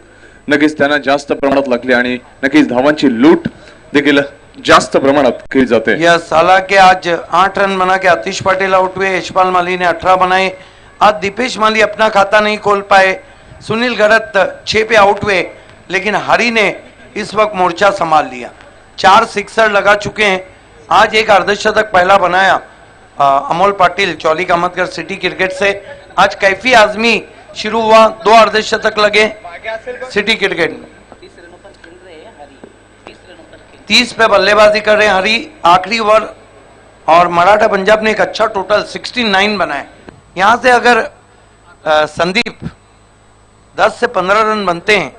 नक्कीच त्यांना जास्त प्रमाणात लागली, आणि नक्कीच धावांची लूट देखील जास्त प्रमाणात केली जाते। यस, हालांकि आज 8 रन बना के आतिश पटेल आउट हुए, यशपाल माली ने 18 बनाए। आज दीपेश माली अपना खाता नहीं खोल पाए, सुनील गरत 6 पे आउट हुए, लेकिन हरी ने इस वक्त मोर्चा संभाल लिया। 4 सिक्सर लगा चुके हैं। आज एक अर्धशतक पहला बनाया अमोल पाटिल चौली कामतगढ़ सिटी क्रिकेट से। आज कैफी आजमी शुरू हुआ, 2 अर्धशतक लगे सिटी क्रिकेट में। 30 पे बल्लेबाजी कर रहे हैं हरी, आखिरी ओवर, और मराठा पंजाब ने एक अच्छा टोटल 69 बनाए। यहां से अगर संदीप 10 से 15 रन बनते हैं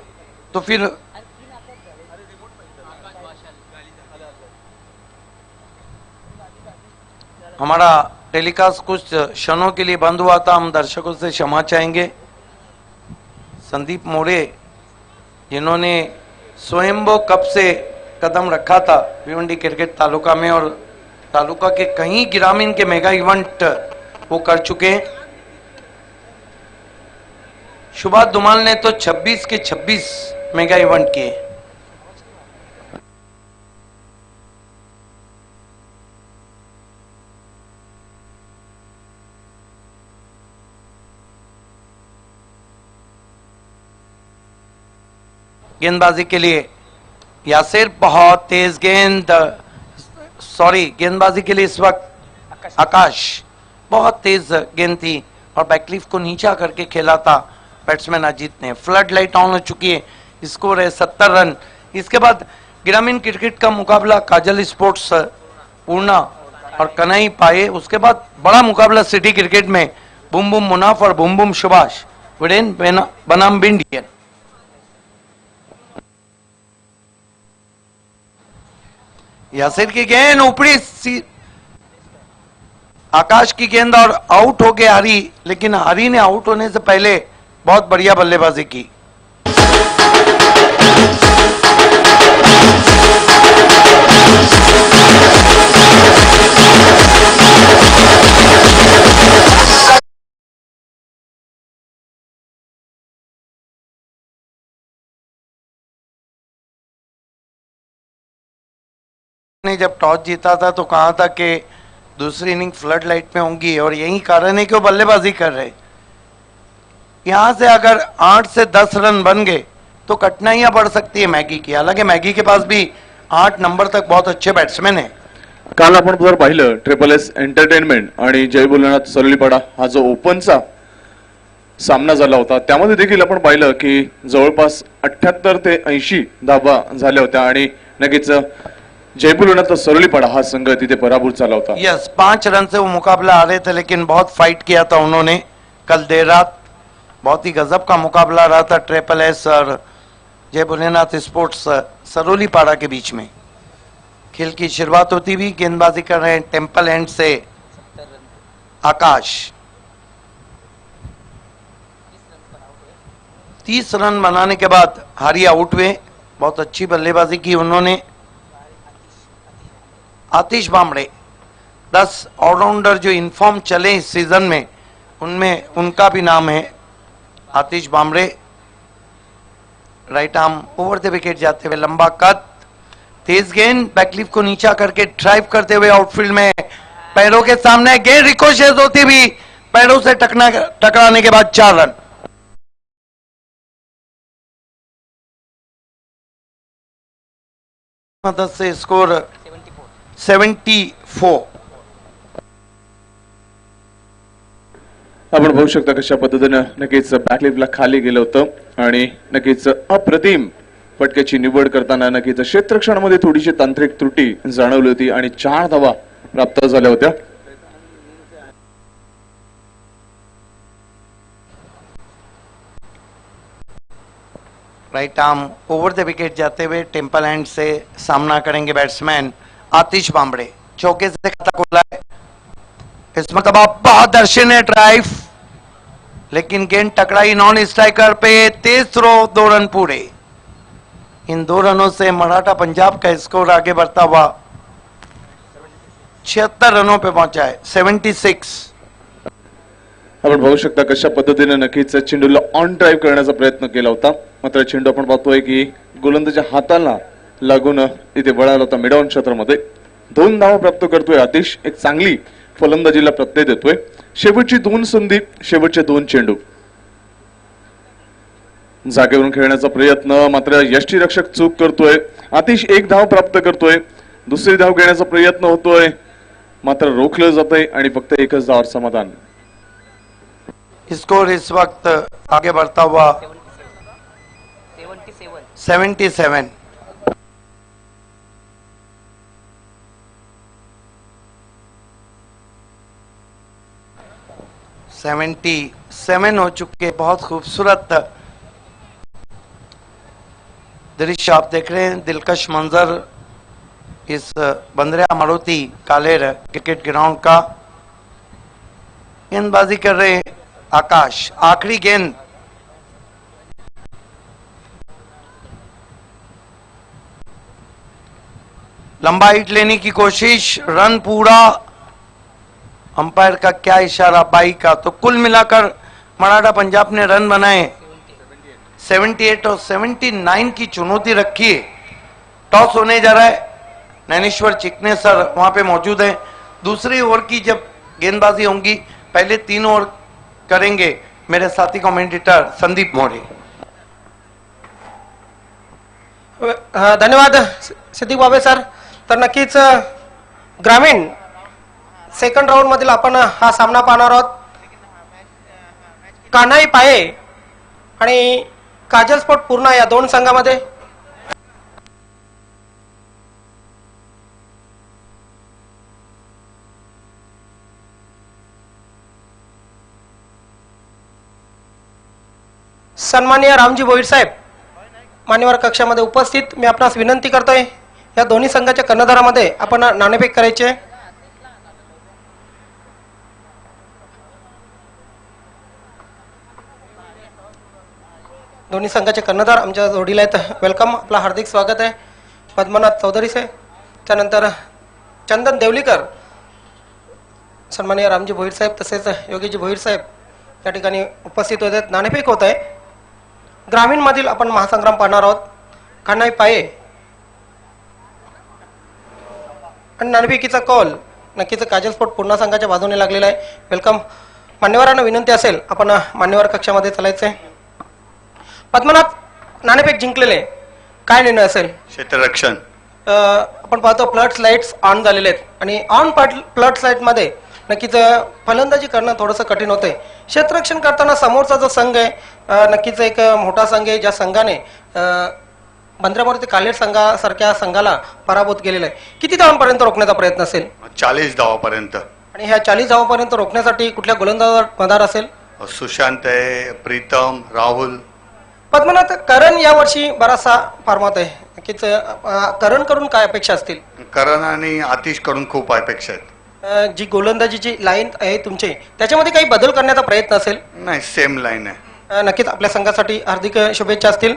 तो फिर हमारा टेलीकास्ट कुछ क्षणों के लिए बंद हुआ था, हम दर्शकों से क्षमा चाहेंगे। संदीप मोरे, जिन्होंने स्वयंभो कप से कदम रखा था भिवंडी क्रिकेट तालुका में, और तालुका के कई ग्रामीण के मेगा इवेंट वो कर चुके हैं। सुभाष धुमाल ने तो 26 के 26 मेगा इवेंट किए। गेंदबाजी के लिए यासिर बहुत तेज गेंद, सॉरी गेंदबाजी के लिए इस वक्त आकाश, बहुत तेज गेंद थी और बैकलीफ को नीचा करके खेला था बैट्समैन अजीत ने। फ्लड लाइट ऑन हो चुकी है, स्कोर है 70 रन। इसके बाद ग्रामीण क्रिकेट का मुकाबला काजल स्पोर्ट्स पूर्णा और कन्हई पाए। उसके बाद बड़ा मुकाबला सिटी क्रिकेट में बुम बुम मुनाफ और बुम बुम सुभाष विडेन बनाम इंडियन। यासिर की गेंद ऊपरी आकाश की गेंद और आउट हो गए हरी, लेकिन हरी ने आउट होने से पहले बहुत बढ़िया बल्लेबाजी की। ने जब टॉस जीता था तो कहा था कि दूसरी इनिंग फ्लड लाइट में होंगी और यही कारण है कि वो बल्लेबाजी कर रहे। यहां से अगर 8 से 10 रन बन गए तो कठिनाइयां बढ़ सकती है मैगी की। हालांकि मैगी के पास भी 8 नंबर तक बहुत अच्छे बैट्समैन है। काल आपण जर पाहिलं ट्रिपल एस एंटरटेनमेंट आणि जय भोलेनाथ सरलीपाडा हा जो ओपनचा सामना झाला होता त्यामध्ये देखील आपण पाहिलं की जवळपास 78 ते 80 धावा झाल्या होत्या आणि नक्कीच जय भोलेनाथ सरलीपाडा हा संघ तिथे पराभूत झाला होता। यस, 5 रन से वो मुकाबला आ रहे थे लेकिन बहुत फाइट किया था उन्होंने कल देर रात। बहुत ही गजब का मुकाबला रहा था ट्रिपल एस और जय भोलेनाथ स्पोर्ट्स सरोलीपाड़ा के बीच में। खेल की शुरुआत होती हुई गेंदबाजी कर रहे हैं टेम्पल एंड से आकाश। 30 रन बनाने के बाद हारी आउट हुए। बहुत अच्छी बल्लेबाजी की उन्होंने। आतिश बामड़े 10 ऑलराउंडर जो इनफॉर्म चले इस सीजन में उनमें उनका भी नाम है Atish Bamde. Right arm over the wicket जाते हुए लंबा कद, तेज गेंद, बैकलीफ को नीचा करके ड्राइव करते हुए आउटफील्ड में पैरों के सामने गेंद रिकोशेज होती भी पैरों से टकराने के बाद 4 रन। मदद से स्कोर 74। आपण बघू शकता कशा पद्धतीने नक्कीच बॅकलिफला खाली गेलं होतं आणि नक्कीच अप्रतिम फटक्याची निवड करताना नक्कीच क्षेत्ररक्षणामध्ये थोडीशी तांत्रिक त्रुटी जाणवली होती आणि 4 धावा प्राप्त झाल्या होत्या। Right arm over the wicket जाते हुए टेम्पल हैंड से सामना करेंगे बैट्समैन आतिश बामड़े। चौके से खाता खोला है इस मरतबा, बहुत दर्शनीय ड्राइव, लेकिन गेंद टकराई नॉन स्ट्राइकर पे। तेज थ्रो, 2 रन पूरे। इन 2 रनों से मराठा पंजाब का स्कोर आगे बढ़ता हुआ 76 रनों पे पहुंचा है, 76। आपण बघू शकता कशा पद्धतीने नक्कीच चेंडूला ऑन ड्राइव्ह करण्याचा प्रयत्न केला होता, मात्र चेंडू आपण पाहतोय की गोलंदाजाच्या हाताला लागून इथे वळाला होता मिड ऑन क्षेत्रामध्ये। 2 धावा प्राप्त करतोय आतिश, एक चांगली फलंदाजीला प्रत्यय देतोय। शेवटची 2 संधी, शेवटचे 2 चेंडू जागेवरून खेळण्याचा प्रयत्न, मात्र यष्टीरक्षक चूक करतोय। आतिश 1 धाव प्राप्त करतोय, दुसरी धाव घेण्याचा प्रयत्न होतोय, मात्र रोखलं जातंय आणि फक्त एकच धावावर समाधान। स्कोर इस वक्त आगे बढ़ता हुआ 77। हो चुके। बहुत खूबसूरत दृश्य आप देख रहे हैं, दिलकश मंजर इस बंदरिया मारुति कालेर क्रिकेट ग्राउंड का। गेंदबाजी कर रहे हैं आकाश। आखिरी गेंद, लंबा हिट लेने की कोशिश, रन पूरा। अंपायर का क्या इशारा, बाई का। तो कुल मिलाकर मराठा पंजाब ने रन बनाए 78 और 79 की चुनौती रखी है। टॉस होने जा रहा है, नैनेश्वर चिकने सर वहां पे मौजूद हैं। दूसरी ओवर की जब गेंदबाजी होंगी, पहले 3 ओवर करेंगे मेरे साथी कमेंटेटर संदीप मौर्य। धन्यवाद सिद्दीक बाबे सर. तर नक्कीच ग्रामीण सेकंड राऊंड मधील आपण हा सामना पाहणार आहोत. कान्हाई पाये आणि काजल स्पोर्ट पूर्णा या दोन संघामध्ये. सन्माननीय रामजी भोईर साहेब मान्यवर कक्षामध्ये उपस्थित, मी आपणास विनंती करतोय या दोन्ही संघाच्या कर्णधारामध्ये आपण नाणेफेक करायचे. दोन्ही संघाचे कर्णधार आमच्या जोडीला आहेत. वेलकम, आपला हार्दिक स्वागत आहे. पद्मनाथ चौधरी साहेब, त्यानंतर चंदन देवलीकर, सन्माननीय रामजी भोईर साहेब तसेच योगीजी भोईर साहेब या ठिकाणी उपस्थित होते. नाणेफेक होत आहे. ग्रामीण मधील आपण महासंग्राम पाहणार आहोत. कान्हाई पाये आणि नाणेफेकीचा कॉल नक्कीच काजल स्पोर्ट पूर्णा संघाच्या बाजूने लागलेला आहे. वेलकम. मान्यवरांना विनंती असेल आपण मान्यवर कक्षामध्ये चालायचंय. पद्मनाथ, नाणेफेक जिंकलेले, काय निर्णय असेल? क्षेत्ररक्षण. आपण पाहतो फ्लड लाईट्स ऑन झालेले आहेत आणि ऑन फ्लड लाईट मध्ये नक्कीच फलंदाजी करणं थोडंसं कठीण होतंय. क्षेत्ररक्षण करताना समोरचा जो संघ आहे नक्कीच एक मोठा संघ आहे, ज्या संघाने बंद्रामूर्ती कालेर संघासारख्या संघाला पराभूत केलेला आहे. किती धावांपर्यंत रोखण्याचा प्रयत्न असेल? 40 धावापर्यंत. आणि ह्या 40 धावांपर्यंत रोखण्यासाठी कुठल्या गोलंदाजावर मदार असेल? सुशांत आहे, प्रीतम, राहुल. पद्मनाथ, करण यावर्षी बराचसा फॉर्मात आहे. नक्कीच करण कडून काय अपेक्षा असतील? करण आणि आतिश कडून खूप अपेक्षा आहेत. जी गोलंदाजीची लाईन आहे तुमची त्याच्यामध्ये काही बदल करण्याचा प्रयत्न असेल? नाही, सेम लाईन आहे. नक्कीच आपल्या संघासाठी हार्दिक शुभेच्छा असतील.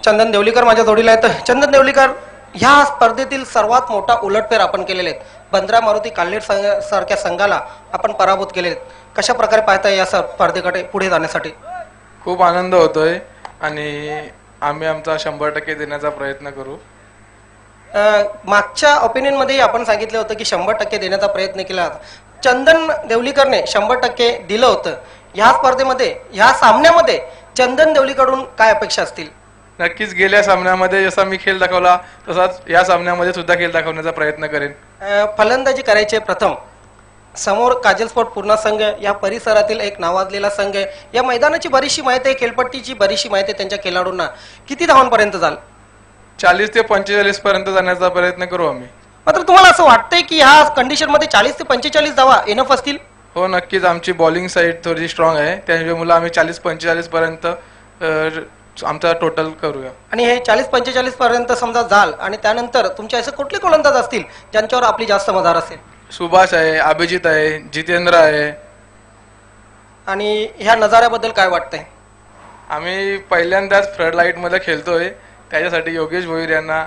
चंदन देवलीकर माझ्या जोडीला आहेत. चंदन देवलीकर, ह्या स्पर्धेतील सर्वात मोठा उलटफेर आपण केलेले आहेत. बंद्रा मारुती काल्हेर सारख्या संघाला आपण पराभूत केले आहेत. कशा प्रकारे पाहताय या स्पर्धेकडे पुढे जाण्यासाठी? खूप आनंद होतोय आणि आम्ही आमचा 100% देण्याचा प्रयत्न करू. मागच्या ओपिनियन मध्ये आपण सांगितलं होतं की 100% देण्याचा प्रयत्न केला. चंदन देवलीकरने 100% दिलं होतं. ह्या स्पर्धेमध्ये, ह्या सामन्यामध्ये चंदन देवलीकडून काय अपेक्षा असतील? नक्कीच गेल्या सामन्यामध्ये जसा मी खेळ दाखवला तसाच या सामन्यामध्ये सुद्धा खेळ दाखवण्याचा प्रयत्न करेन. फलंदाजी करायचे प्रथम समोर काजल स्पोर्ट पूर्णा संघ या परिसरातील एक नावाजलेला संघ आहे. या मैदानाची बरीचशी माहिती आहे, खेळपट्टीची बरीचशी माहिती आहे त्यांच्या खेळाडूंना. किती धावांपर्यंत जाल? 40 ते 45 पर्यंत जाण्याचा प्रयत्न करू आम्ही. मात्र तुम्हाला असं वाटतंय की ह्या कंडिशन मध्ये 40 ते 45 धावा इनफ असतील? हो, नक्कीच. आमची बॉलिंग साईड थोडी स्ट्रॉंग आहे, त्यामुळे आम्ही 40-45 पर्यंत आमचा टोटल करूया. आणि हे 40-45 पर्यंत समजा जाल आणि त्यानंतर तुमचे असे कुठले गोलंदाज असतील ज्यांच्यावर आपली जास्त मदार असेल? सुभाष आहे, अभिजित आहे, जितेंद्र आहे. आणि ह्या नजाऱ्याबद्दल काय वाटतंय? आम्ही पहिल्यांदाच फ्लड लाईट मध्ये खेळतोय, त्याच्यासाठी योगेश भोईर यांना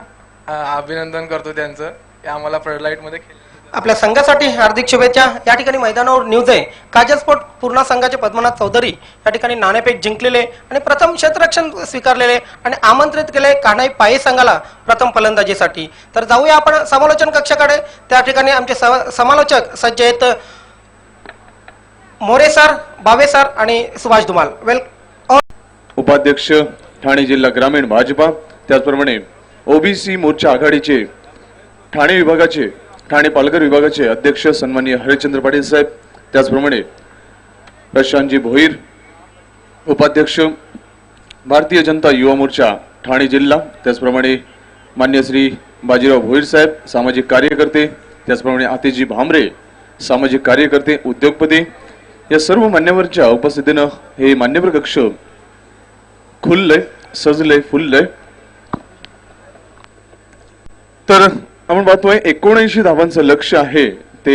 अभिनंदन करतो त्यांचं, की आम्हाला फ्लड लाईट मध्ये आपल्या संघासाठी हार्दिक शुभेच्छा. या ठिकाणी मैदानावर न्यूज आहे. काजल स्पोर्ट पूर्णा संघाचे पद्मनाथ चौधरी या ठिकाणी नाणेफेक जिंकलेले आणि प्रथम क्षेत्ररक्षण स्वीकारलेले आणि आमंत्रित केले कान्हाई पाये संघाला प्रथम फलंदाजीसाठी. तर जाऊया आपण समालोचन कक्षाकडे. त्या ठिकाणी आमचे समालोचक सज्ज आहेत मोरे सर, बावे सर आणि सुभाष धुमाल. उपाध्यक्ष ठाणे जिल्हा ग्रामीण भाजपा, त्याचप्रमाणे ओबीसी मोर्चा आघाडीचे ठाणे विभागाचे, ठाणे पालघर विभागाचे अध्यक्ष सन्माननीय हरिश्चंद्र पाटील साहेब, त्याचप्रमाणे प्रशांतजी भोईर, उपाध्यक्ष भारतीय जनता युवा मोर्चा ठाणे जिल्हा, त्याचप्रमाणे मान्य श्री बाजीराव भोईर साहेब सामाजिक कार्यकर्ते, त्याचप्रमाणे आतिशजी भामरे सामाजिक कार्यकर्ते, उद्योगपती, या सर्व मान्यवरांच्या उपस्थितीनं हे मान्यवर कक्ष खुललंय, सजलंय, फुललंय. तर आपण पाहतोय 79 धावांचं लक्ष आहे ते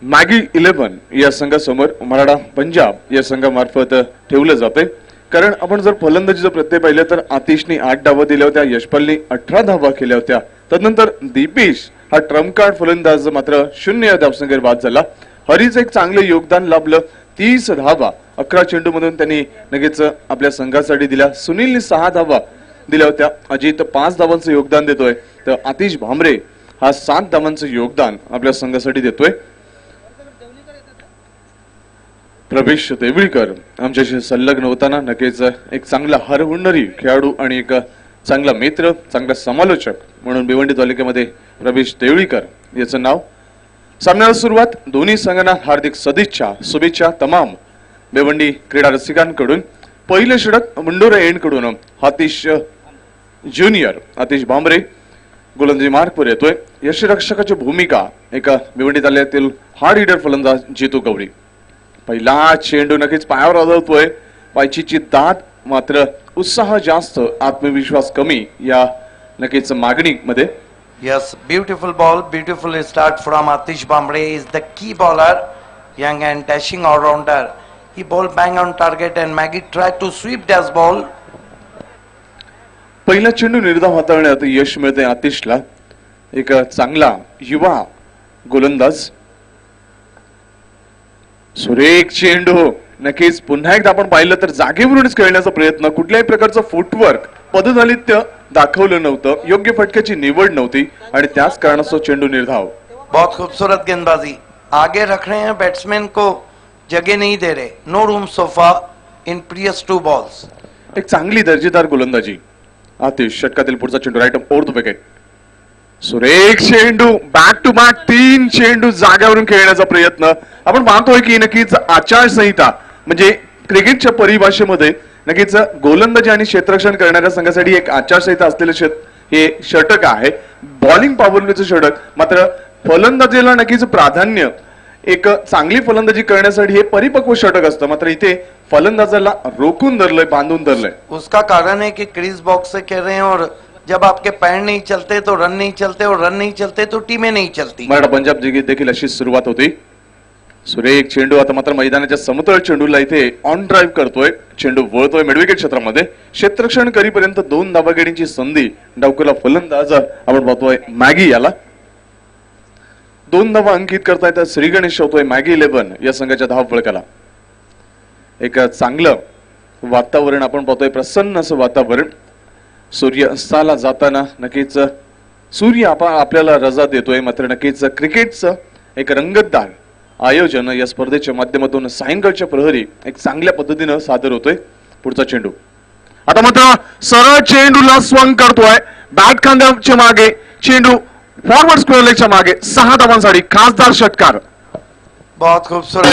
मॅगी 11 या संघासमोर मराठा पंजाब या संघामार्फत ठेवलं जाते. कारण आपण जर फलंदाजीचा प्रत्यय पाहिलं तर आतिशने 8 धावा दिल्या होत्या, यशपालने 18 धावा केल्या होत्या. तदनंतर दीपेश हा ट्रम्प कार्ड फलंदाज मात्र 0 या धावसंख्येवर बाद झाला. हरीच एक चांगले योगदान लाभलं, 30 धावा 11 चेंडूमधून त्यांनी लगेच आपल्या संघासाठी दिल्या. सुनीलने 6 धावा दिल्या होत्या. अजित 5 धावांचं योगदान देतोय, तर आतिश भामरे हा 7 धावांचं योगदान आपल्या संघासाठी देतोय. प्रवेश देवळीकर आमच्याशी संलग्न होताना नक्कीच एक चांगला हरहुन्नरी खेळाडू आणि एक चांगला मित्र, चांगला समालोचक म्हणून भिवंडी तालुक्यामध्ये प्रवेश देवळीकर याचं नाव. सामन्याला सुरुवात. दोन्ही संघांना हार्दिक सदिच्छा, शुभेच्छा तमाम भिवंडी क्रीडा रसिकांकडून. पहिलं षटक मुंडोरा एंडकडून आतिश ज्युनियर, आतिश भांबरे गोलंदाजी मार्कवर येतोय. यष्टिरक्षकाची भूमिका एका भिवंडी तालुक्यातील हार्ड हिटर फलंदाज जितू गवळी. पहिला चेंडू नक्कीच पायावर आदळतोय. पायचीची दात मात्र उत्साह जास्त, आत्मविश्वास कमी या नक्कीच मागणीमध्ये. Yes, beautiful ball, beautiful start from Atish Bambre. Is the key bowler, young and dashing all-rounder. He bowled bang on target and Maggie tried to sweep that ball. पहिला चेंडू निर्धाव हाताळण्यात यश मिळते आतिशला. एक चांगला युवा गोलंदाज. सुरेख चेंडू. नक्कीच पुन्हा एकदा आपण पाहिलं तर जागेवरूनच खेळण्याचा प्रयत्न, कुठल्याही प्रकारचं फुटवर्क, पदधालित्य दाखवलं नव्हतं, योग्य फटक्याची निवड नव्हती आणि त्याच कारणास्तव चेंडू निर्धाव. बहुत खूबसूरत गेंदबाजी. आगे रख रहे हैं बैट्समैन को, जगह नहीं दे रहे. No room so far in previous 2 balls. एक चांगली दर्जेदार गोलंदाजी. आतिश षटकातील पुढचा चेंडू राईट ओव्हर द विकेट. सुरेख चेंडू. बॅक टू बॅक 3 चेंडू जाग्यावरून खेळण्याचा प्रयत्न. आपण पाहतोय की नक्कीच आचारसंहिता म्हणजे क्रिकेटच्या परिभाषेमध्ये नक्कीच गोलंदाजी आणि क्षेत्ररक्षण करणाऱ्या संघासाठी एक आचारसंहिता असलेले हे षटक आहे. बॉलिंग पॉवरचं षटक. मात्र फलंदाजीला नक्कीच प्राधान्य, एक चांगली फलंदाजी करण्यासाठी हे परिपक्व षटक असतं. मात्र इथे फलंदाजाला रोखून धरलंय, बांधून धरलंय. उसका कारण है कि क्रीज बॉक्स से खेल रहे हैं और जब आपके पैर नहीं चलते तो रन नहीं चलते और रन नहीं चलते तो टीमें नहीं चलती. मराठा पंजाब देखील अशी सुरुवात होती. सुरेख चेंडू. आता मात्र मैदानाच्या समतळ चेंडूला इथे ऑन ड्राईव्ह करतोय. चेंडू वळतोय मिडविकेट क्षेत्रामध्ये. क्षेत्ररक्षण करीपर्यंत 2 धावागडीची संधी. डावकुला फलंदाज आपण पाहतोय मॅगी याला. 2 धावा अंकित करतायत श्री गणेश होतोय मॅगी 11 या संघाच्या धाव फळकाला. एक चांगलं वातावरण आपण पाहतोय, प्रसन्न असं वातावरण. सूर्य अस्ताला जाताना नक्कीच सूर्य आपल्याला रजा देतोय. मात्र नक्कीच क्रिकेटचं एक रंगतदार आयोजन या स्पर्धेच्या माध्यमातून सायंकाळच्या प्रहरी एक चांगल्या पद्धतीनं सादर होतोय. पुढचा चेंडू. आता मात्र सरळ चेंडूला स्वंग करतोय. बॅट खांद्याच्या मागे चेंडू फॉरवर्ड स्क्वेअर लेगच्या मागे. 6 धावांसाठी खासदार षटकार. बहुत खूबसूरत.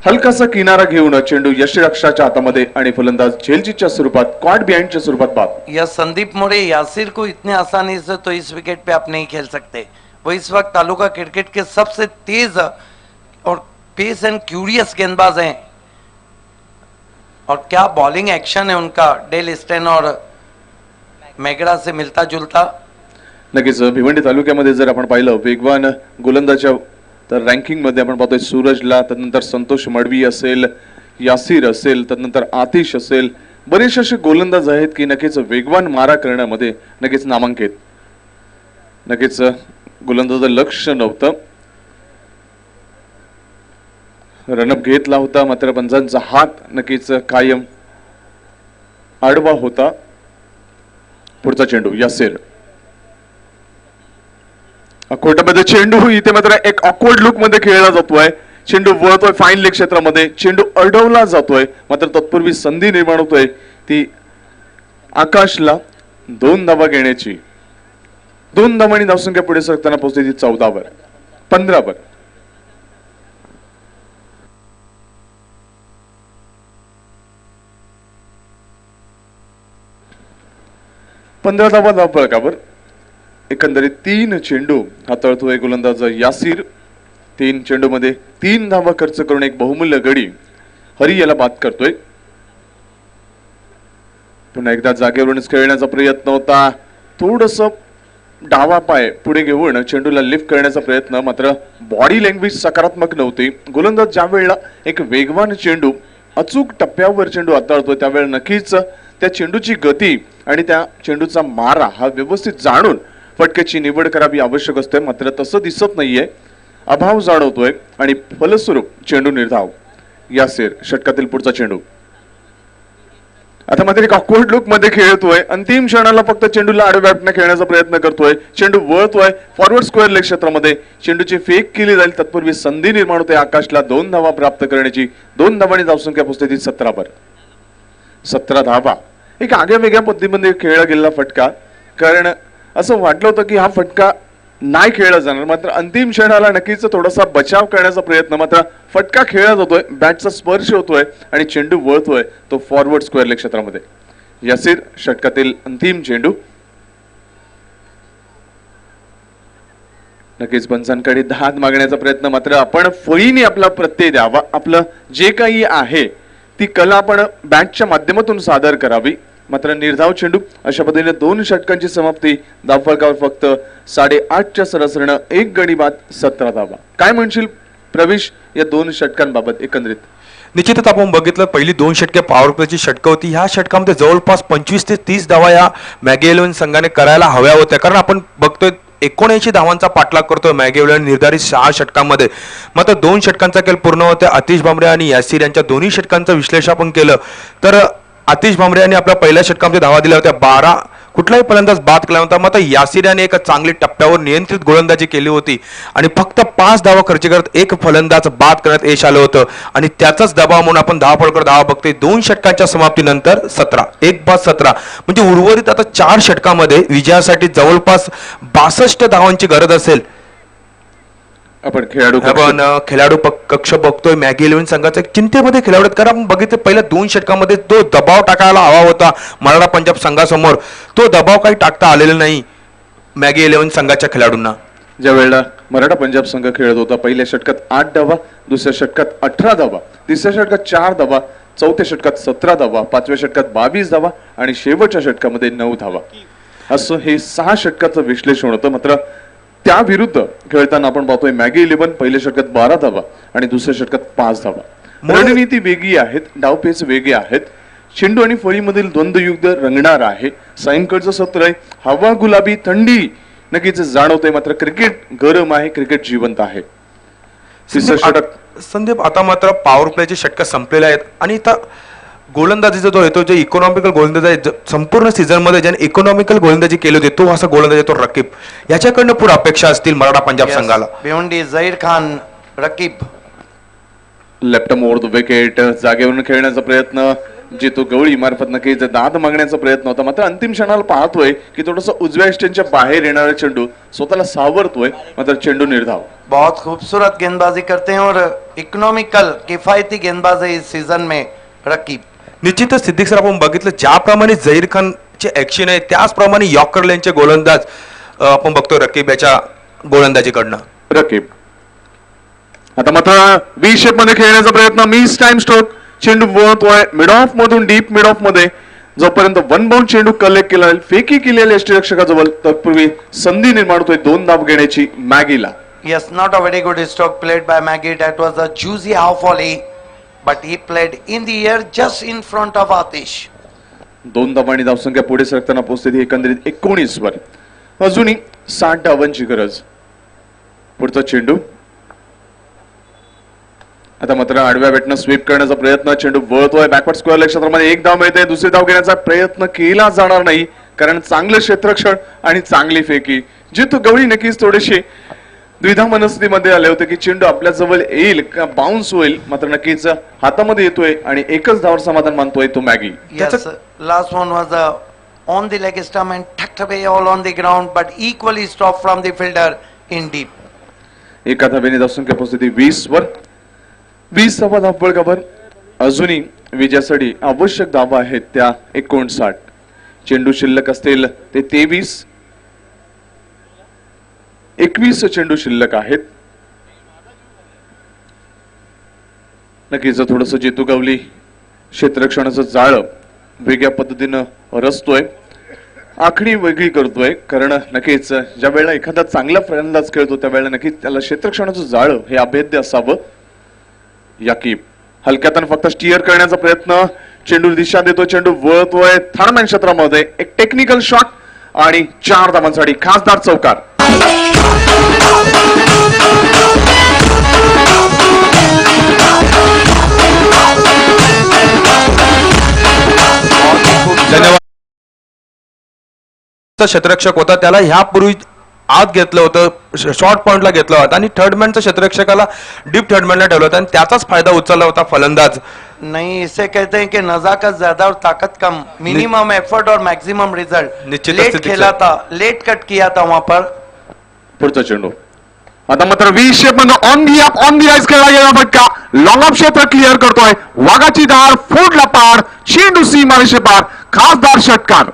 हलकासा किनारा घेऊन चेंडू यष्टिरक्षकाच्या हातामध्ये आणि फलंदाज झेलजीच्या स्वरूपात कॉट बिहाइंडच्या स्वरूपात बाद. या संदीप मोरे यासिर को इतने आसानी से तो इस विकेट पे आप नहीं खेल सकते. वो इस वक्त तालुका क्रिकेट के सबसे तेज और पेस एंड क्यूरियस गेंदबाज हैं. और क्या बॉलिंग एक्शन है उनका, डेल स्टेन और मेगडा से मिलता जुलता. नक्कीच भिवंडी तालुक्यामध्ये जर आपण पाहिलं वेगवान गोलंदाजच्या तर रँकिंग मध्ये आपण पाहतोय सूरजला, त्यानंतर संतोष मडवी असेल, यासिर असेल, त्यानंतर आतिश असेल, बरेचसे असे गोलंदाज आहेत की नक्कीच वेगवान मारा करण्यामध्ये नक्कीच नामांकित. नक्कीच गोलंदाजाचं लक्ष नव्हतं, रनअप घेतला होता, मात्र पंचांचा हात नक्कीच कायम आडवा होता. पुढचा चेंडू यासिर, अकोटामध्ये चेंडू इथे मात्र एक ऑकवर्ड लुक मध्ये खेळला जातोय. चेंडू वळतोय फाईन लेग क्षेत्रामध्ये, चेंडू अडवला जातोय, मात्र तत्पूर्वी संधी निर्माण होतोय ती आकाशला 2 धावा घेण्याची. 2 धावांनी धावसंख्या पुढे सरकताना पोहोचली ती 14 वर, 15 वर. धावा फलकावर एकंदरीत 3 चेंडू हाताळतोय गोलंदाज यासिर. 3 चेंडू मध्ये 3 धावा खर्च करून एक बहुमूल्य गडी हरी याला बाद करतोय. पुन्हा एकदा जागेवरूनच खेळण्याचा प्रयत्न होता, थोडस डावा पाय पुढे घेऊन चेंडूला लिफ्ट करण्याचा प्रयत्न, मात्र बॉडी लँग्वेज सकारात्मक नव्हती. गोलंदाज ज्या वेळेला एक वेगवान चेंडू अचूक टप्प्यावर चेंडू हाताळतोय त्यावेळेला नक्कीच त्या चेंडूची गती आणि त्या चेंडूचा मारा हा व्यवस्थित जाणून फटक्याची निवड करावी आवश्यक असते, मात्र तसं दिसत नाहीये. अभाव जाणवतोय आणि फलस्वरूप चेंडू निर्धाव. यासिर षटकातील पुढचा चेंडू आता मात्र एक ऑकवर्ड लुक मध्ये खेळतोय. अंतिम क्षणाला फक्त चेंडूला आडव्यापने खेळण्याचा प्रयत्न करतोय. चेंडू वळतोय फॉरवर्ड स्क्वेअर लेग क्षेत्रामध्ये, चेंडूची फेक केली जाईल, तत्पूर्वी संधी निर्माण होते आकाशला 2 धावा प्राप्त करण्याची. 2 धावांनी धावसंख्या पोहोचते 17 वर. 17 धावा एक आगळ्या वेगळ्या पद्धतीमध्ये खेळला गेलेला फटका, कारण असं वाटलं होतं की हा फटका नाही खेळला जाणार, मात्र अंतिम क्षणाला नक्कीच थोडासा बचाव करण्याचा प्रयत्न, मात्र फटका खेळला जातोय, बॅटचा स्पर्श होतोय आणि चेंडू वळतोय तो फॉरवर्ड स्क्वेअर लेग क्षेत्रामध्ये. यासिर षटकातील अंतिम चेंडू. नक्कीच पंचांकडे दाद मागण्याचा प्रयत्न, मात्र आपण फळीने आपला प्रत्यय द्यावा. आपलं जे काही आहे ती कला आपण बॅटच्या माध्यमातून सादर करावी. मात्र निर्धाव चेंडू अशा पद्धतीने 2 षटकांची समाप्ती. धावफलकावर फक्त 8.5च्या सरासरीनं 1 गडी बाद, 17 धावा. काय म्हणशील प्रवेश या 2 षटकांबाबत एकंदरीत? निश्चितच आपण बघितलं पहिली 2 षटके पॉवर प्लेची षटकं होती. ह्या षटकामध्ये जवळपास 25 ते 30 धावा या मॅगी 11 संघाने करायला हव्या होत्या, कारण आपण बघतोय 79 धावांचा पाठलाग करतोय मॅगी 11 निर्धारित 6 षटकांमध्ये. मात्र 2 षटकांचा खेळ पूर्ण होते. आतिश भांबरे आणि यासिर यांच्या दोन्ही षटकांचं विश्लेषण आपण केलं तर आतिश भांबरे यांनी आपल्या पहिल्या षटकामध्ये धावा दिल्या होत्या, 12 कुठलाही फलंदाज बाद केला होता. मात्र यासिर याने एक चांगली टप्प्यावर नियंत्रित गोलंदाजी केली होती आणि फक्त 5 धावा खर्च करत एक फलंदाज बाद करण्यात यश आलं होतं आणि त्याचाच दबाव म्हणून आपण धावफलकावर धावा बघतोय. 2 षटकांच्या समाप्तीनंतर 17 1 बाद 17 म्हणजे उर्वरित आता 4 षटकामध्ये विजयासाठी जवळपास 62 धावांची गरज असेल. आपण खेळाडू कक्ष बघतोय मॅगी 11 संघाचा चिंतेमध्ये खेळाडू आहेत, कारण आपण बघितलं पहिल्या 2 षटकामध्ये तो दबाव टाकायला हवा होता मराठा पंजाब संघासमोर, तो दबाव काही टाकता आलेला नाही मॅगी 11 संघाच्या खेळाडूंना. ज्या वेळेला मराठा पंजाब संघ खेळत होता पहिल्या षटकात 8 धावा, दुसऱ्या षटकात 18 धावा, तिसऱ्या षटकात 4 धावा, चौथ्या षटकात 17 धावा, 5व्या षटकात 22 धावा आणि शेवटच्या षटकामध्ये 9 धावा, असं हे 6 षटकाचं विश्लेषण होतं. मात्र त्या विरुद्ध खेळताना आपण पाहतोय मॅगी 11 पहिल्या षटकात 12 धावा आणि दुसऱ्या षटकात 5 धावा. रणनीती वेगळी आहेत, डावपेच वेगळे आहेत. चेंडू आणि फळीमधील द्वंद्वयुद्ध रंगणार आहे. सायंकाळचं सत्र आहे, हवा गुलाबी, थंडी नक्कीच जाणवतंय, मात्र क्रिकेट गरम आहे, क्रिकेट जिवंत आहे. संदीप आता मात्र पॉवर प्लेचे षटक संपलेले आहेत आणि आता गोलंदाजीचा जो येतो, जे इकॉनॉमिकल गोलंदाज आहे संपूर्ण सीझन मध्ये ज्याने इकॉनॉमिकल गोलंदाजी केली होती, तो असा गोलंदाज येतो रकीब. याच्याकडनं पुढे अपेक्षा असतील मराठा पंजाब संघाला. Bhiwandi Zaheer Khan Raqib left over the wicket, जागेवरून खेळण्याचा प्रयत्न, जितू गवळी मार्फत नक्कीच दाद मागण्याचा प्रयत्न होता, मात्र अंतिम क्षणाला पाहतोय की थोडस उजव्या स्टेनच्या बाहेर येणारा चेंडू स्वतःला सावरतोय, मात्र चेंडू निर्धाव. बहुत खूबसूरत गेंदबाजी करते हैं और इकोनॉमिकल किफायती गेंदबाज है इस सीजन में रकीब. निश्चितच सिद्दीक सर, आपण बघितलं ज्याप्रमाणे झहीर खानचे ऍक्शन आहे त्याचप्रमाणे यॉर्कर लेनचे गोलंदाज आपण बघतोय रकीब याच्या गोलंदाजीकडनं. रकीब आता मात्र बी शेप मध्ये खेळण्याचा प्रयत्न, मिस टाइम स्ट्रोक, चेंडू वळतोय मिड ऑफ मधून डीप मिड ऑफ मध्ये, जोपर्यंत वन बाउंड चेंडू कलेक्ट केला फेकी केलेल्या यष्टीरक्षकाजवळ तत्पूर्वी संधी निर्माण होतोय 2 धाव घेण्याची मॅगीला. Yes, not a very good stroke played by Maggie. That was a juicy half volley, but he played in the air just in front of Atish. 2 धावांनी धावसंख्या पुढे सरकताना पोहोचली एकंदरीत 19 वर. अजूनही 60 धावांची गरज. पुढचा चेंडू आता मात्र आडव्या बॅटनं स्वीप करण्याचा प्रयत्न, चेंडू वळतोय बॅकवर्ड स्क्वेअर क्षेत्रामध्ये 1 धाव मिळते. दुसरी धाव घेण्याचा प्रयत्न केला जाणार नाही, कारण चांगलं क्षेत्ररक्षण आणि चांगली फेकी. जितू गवळी नक्कीच थोडेसे द्विधा मनस्थितीमध्ये आले होते की चेंडू आपल्या जवळ येईल का बाउन्स होईल, मात्र नक्कीच हातामध्ये येतोय आणि एकच धावावर समाधान मानतोय तो Maggi. Yes, last one was on the leg stump and tucked away all on the ground, but equally stopped from the fielder in deep. एका धावेने धावसंख्या पोहोचली 20 वर. 20 धावा धावपळकावर. अजूनही विजयासाठी आवश्यक धावा आहेत त्या 59. चेंडू शिल्लक असतील ते 23. 21 चेंडू शिल्लक आहेत. नक्कीच थोडस जितू गवली क्षेत्ररक्षणाचं जाळं वेगळ्या पद्धतीनं रचतोय, आखणी वेगळी करतोय, कारण नक्कीच ज्या वेळेला एखादा चांगला फलंदाज खेळतो त्यावेळेला नक्कीच त्याला क्षेत्ररक्षणाचं जाळं हे अभेद्य असावं. याकीब हलक्यातून फक्त स्टीअर करण्याचा प्रयत्न, चेंडू दिशा देतोय, चेंडू वळतोय थर्डमॅन क्षेत्रामध्ये, एक टेक्निकल शॉट आणि 4 धावांसाठी खासदार चौकार. धन्यवाद. क्षेत्ररक्षक होता त्याला ह्यापूर्वी आत घेतलं होतं, शॉर्ट पॉइंटला घेतलं होतं आणि थर्डमॅनच्या क्षेत्ररक्षकाला डीप थर्डमॅनला ठेवलं होतं आणि त्याचाच फायदा उचलला होता फलंदाज. नहीं, इसे कहते हैं कि नजाकत ज्यादा और ताकत कम, मिनिमम एफर्ट और मैक्सिमम रिजल्ट. निश्चित लेट स्थिति खेला से. था, लेट कट किया था वहां पर. पुढचा चेंडू आता मात्र व्ही शेप मध्ये ऑन दी राईज खेळला गेला फटका, लॉंग ऑफ क्षेत्र क्लिअर करतोय, वाघाची धार फोडला पार, चेंडू सीमारेषे पार, खासदार षटकार.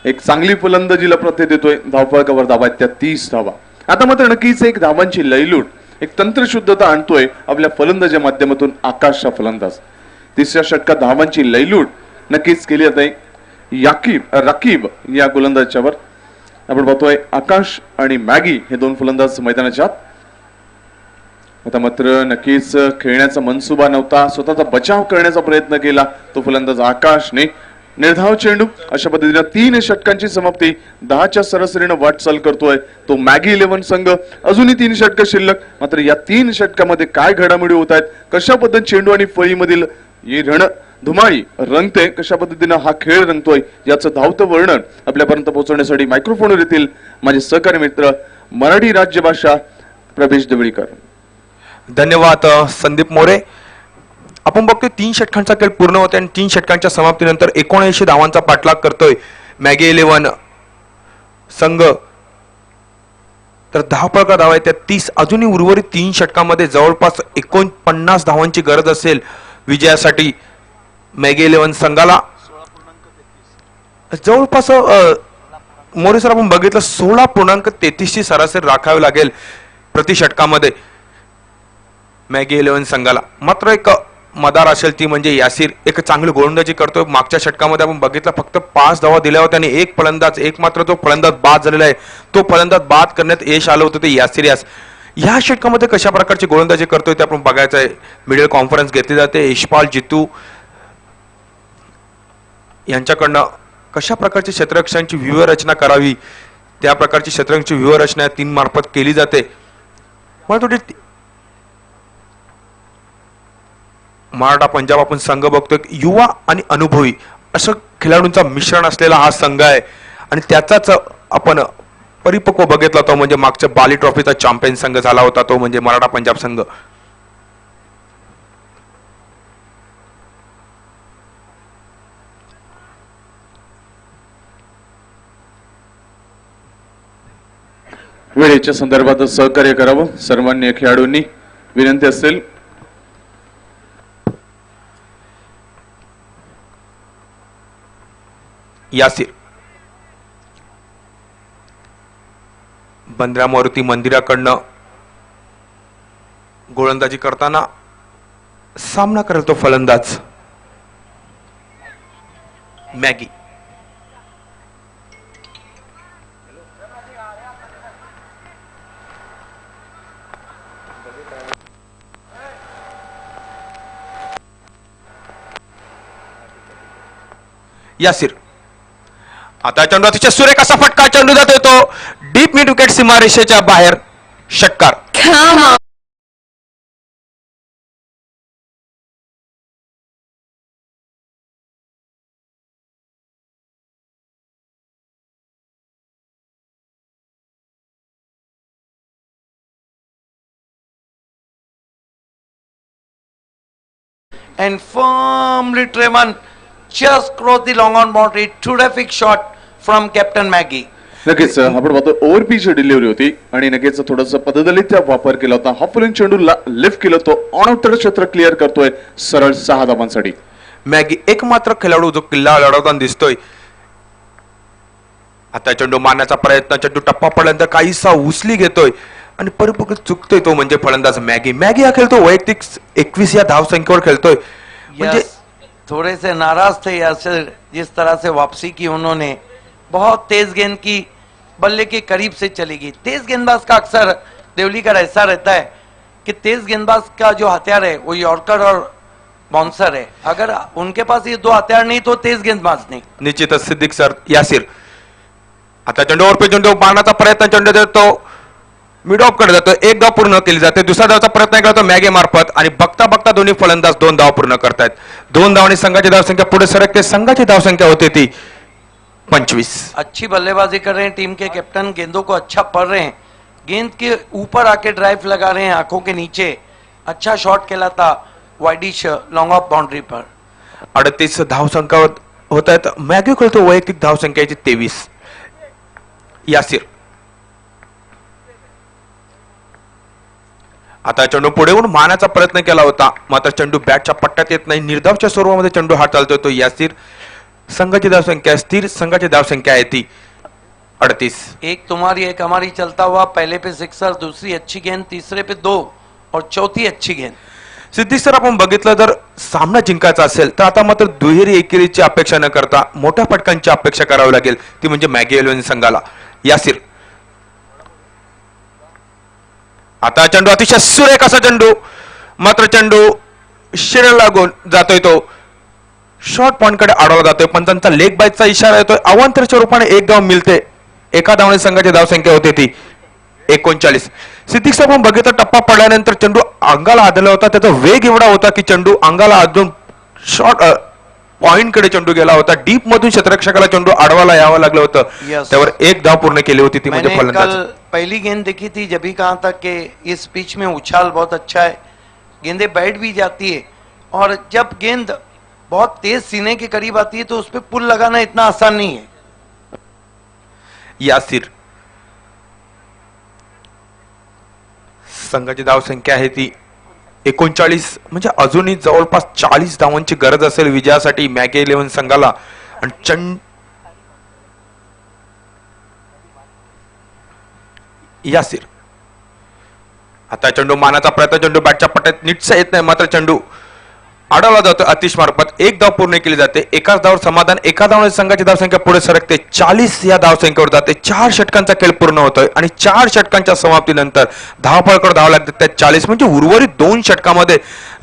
एक चांगली फलंदाजीला प्रत्यय देतोय, धावफलकावर धावा आहेत त्या 30 धावा. आता मात्र नक्कीच एक धावांची लयलूट, एक तंत्रशुद्धता आणतोय आपल्या फलंदाजीच्या माध्यमातून आकाशचा फलंदाज. 3ऱ्या षटकात धावांची लयलूट नक्कीच केली जाते रकीब या गोलंदाजावर. आपण पाहतोय आकाश आणि मॅगी हे 2 फलंदाज मैदानाच्या आत. आता मात्र नक्कीच खेळण्याचा मनसुबा नव्हता, स्वतःचा बचाव करण्याचा प्रयत्न केला तो फलंदाज आकाशने. निर्धाव चेंडू, अशा पद्धतीने 3 षटकांची समाप्ती 10च्या सरासरीने वाटचाल करतोय तो मॅगी 11 संघ. अजूनही 3 षटक शिल्लक, मात्र या 3 षटकामध्ये काय घडामोडी होत आहेत, कशा पद्धतीने चेंडू आणि फळीमधील ही रण धुमाळी रंगते, कशा पद्धतीने हा खेळ रंगतोय याचं धावतं वर्णन आपल्यापर्यंत पोहोचवण्यासाठी मायक्रोफोनवर येतील माझे सहकारी मित्र मराठी राज्यभाषा प्रवेश देवळीकर. धन्यवाद संदीप मोरे. आपण बघतोय 3 षटकांचा खेळ पूर्ण होते आणि 3 षटकांच्या समाप्तीनंतर 79 धावांचा पाठलाग करतोय मॅगी 11 संघ. तर धावपळका धावा आहेत त्या 30. अजूनही उर्वरित 3 षटकांमध्ये जवळपास 49 धावांची गरज असेल विजयासाठी मॅगी 11 संघाला. जवळपास मोरे सर आपण बघितलं 16.33 ची सरासरी राखावी लागेल प्रति षटकामध्ये मॅगी 11 संघाला. मात्र एक मदार असेल ती म्हणजे यासिर, एक चांगली गोलंदाजी करतोय. मागच्या षटकामध्ये आपण बघितलं फक्त 5 धावा दिल्या होत्या आणि एक मात्र जो फलंदाज बाद झालेला आहे, तो फलंदाज बाद करण्यात यश आलं होतं ते यासिर यास. या षटकामध्ये कशा प्रकारची गोलंदाजी करतोय ते आपण बघायचं आहे. मिडल कॉन्फरन्स घेतली जाते, यशपाल जितू यांच्याकडनं कशा प्रकारची क्षेत्ररक्षणाची व्यूहरचना करावी त्या प्रकारची क्षेत्ररक्षणाची व्यूहरचना या टीम मार्फत केली जाते. मला थोडी मराठा पंजाब आपण संघ बघतोय युवा आणि अनुभवी असं खेळाडूंचा मिश्रण असलेला हा संघ आहे आणि त्याचाच आपण परिपक्व बघितला तो म्हणजे मागच्या बाली ट्रॉफीचा चॅम्पियन संघ झाला होता तो म्हणजे मराठा पंजाब संघ. वेळेच्या संदर्भात सहकार्य करावं सर्वांनी खेळाडूंनी विनंती असेल. यासिर बंद्रा मारुती मंदिराकडनं गोलंदाजी करताना सामना करेल तो फलंदाज मॅगी. यासिर आता चेंडू अतिशय सुरेख असा फटका चेंडू जातोय तो डीप मिड विकेट सीमारेषेच्या बाहेर षटकार. And firmly Tremon just crossed the long on boundary. Terrific shot from Captain Maggie. नक्कीच आपण पाहतो ओव्हर पिच डिलिव्हरी होती आणि नक्कीच थोडस पद्धतदलित वापर केला होता. हा फुलिंग चेंडू लिफ्ट केला तो ऑन आउट क्षेत्र क्लिअर करतोय सरळ 6 धावांसाठी. मॅगी एकमात्र खेळाडू जो किल्ला लढवताना दिसतोय. आता चेंडू मारण्याचा प्रयत्न चेंडू टप्पा पडल्यानंतर काहीसा उचली घेतोय आणि परिपूर्ण चुकतोय तो म्हणजे फलंदाज मॅगी. मॅगी हा खेळतो वैयक्तिक 21 या धावसंख्येवर खेळतोय. म्हणजे Yes, थोड़े से नाराज थे यासिर जिस तरह से वापसी की उन्होंने. बहुत तेज गेंद की बल्ले के करीब से चली गई. तेज गेंदबाज का अक्सर देवली का ऐसा रहता है कि तेज गेंदबाज का जो हथियार है वो यॉर्कर और बाउंसर है. अगर उनके पास ये दो हथियार नहीं तो तेज गेंदबाज नहीं. निश्चितच सिद्दीक सर यासिर आता चेंडूवर पे चेंडू मारण्याचा प्रयत्न चेंडू देतो मिड ऑफ कडे जातो. एक धाव पूर्ण केली जाते. दुसऱ्या धावचा प्रयत्न करतो मॅगे मार्फत आणि बघता बघता दोन्ही फलंदाज 2 धाव पूर्ण करतायत. 2 धावांनी संघाची धावसंख्या पुढे सरकते. संघाची धावसंख्या होते ती 25. अच्छी बल्लेबाजी कर रहे हैं टीम के कैप्टन. गेंदों को अच्छा पढ़ रहे हैं. गेंद के ऊपर आके ड्राइव लगा रहे हैं आंखों के नीचे. अच्छा शॉट खेला था वाइडिश लॉन्ग ऑफ बाउंड्री पर. 38 धावसंख्या होत आहेत. मॅगी खेळतो वैयक्तिक धावसंख्याची 23. यासिर आता चेंडू पुढे येऊन मारण्याचा प्रयत्न केला होता मात्र चेंडू बॅटच्या पट्ट्यात येत नाही. निर्धावच्या स्वरूपामध्ये चेंडू हात चालतोय तो यासिर. संघाची धावसंख्या स्थिर संघाची धावसंख्या आहे ती 38. एक तुम्हारी एक हमारी चलता हुआ. पहले पे सिक्सर, दूसरी अच्छी गेंद, तीसरे पे 2 और चौथी अच्छी गेंद. सिद्दीक सर आपण बघितलं जर सामना जिंकायचा असेल तर आता मात्र दुहेरी एकेरीची अपेक्षा न करता मोठ्या फटकांची अपेक्षा करावी लागेल ती म्हणजे मॅगी एलेव्हन संघाला. यासिर आता चेंडू अतिशय सुरेख असा चेंडू मात्र चेंडू शिरेला लागून जातोय तो शॉर्ट पॉइंट कडे अडवला जातोय. पंचांचा लेग बायचा इशारा येतोय. अवांतरच्या रूपाने 1 धाव मिळते. एका धावने संघाची धावसंख्या होते ती 39. सिद्दीक साहेब आपण बघितलं टप्पा पडल्यानंतर चेंडू अंगाला आदळला होता. त्याचा वेग एवढा होता की चेंडू अंगाला आदळून शॉर्ट पॉइंट कडे चेंडू गेला होता. डीप मधून क्षेत्ररक्षकाला चेंडू अडवायला यावं लागलं होतं. Yes. त्यावर 1 धाव पूर्ण केली होती ती म्हणजे मैंने फलंदाज. कल पहली गेंद देखी थी जब भी कहा था कि इस पिच में उछाल बहुत अच्छा है. गेंदें बैठ भी जाती है और जब गेंद बहुत तेज सीने के करीब आती है तो उस पर पुल लगाना इतना आसान नहीं है. यासिर संघाची धावसंख्या आहे ती 39 म्हणजे अजूनही जवळपास 40 धावांची गरज असेल विजयासाठी मॅगी इलेव्हन संघाला. आणि यासिर आता चेंडू मारण्याचा प्रयत्न चेंडू बॅटच्या पट्ट्यात नीटसा येत नाही मात्र चेंडू अडवला जातो अतिश मार्फत. 1 धाव पूर्ण केली जाते. एकाच धावावर समाधान. एका धावाने संघाची धावसंख्या पुढे सरकते. 40 या धावसंख्येवर जाते. 4 षटकांचा खेळ पूर्ण होतोय आणि 4 षटकांच्या समाप्तीनंतर धावफळकर धाव लागते त्या 40 म्हणजे उर्वरित 2 षटकामध्ये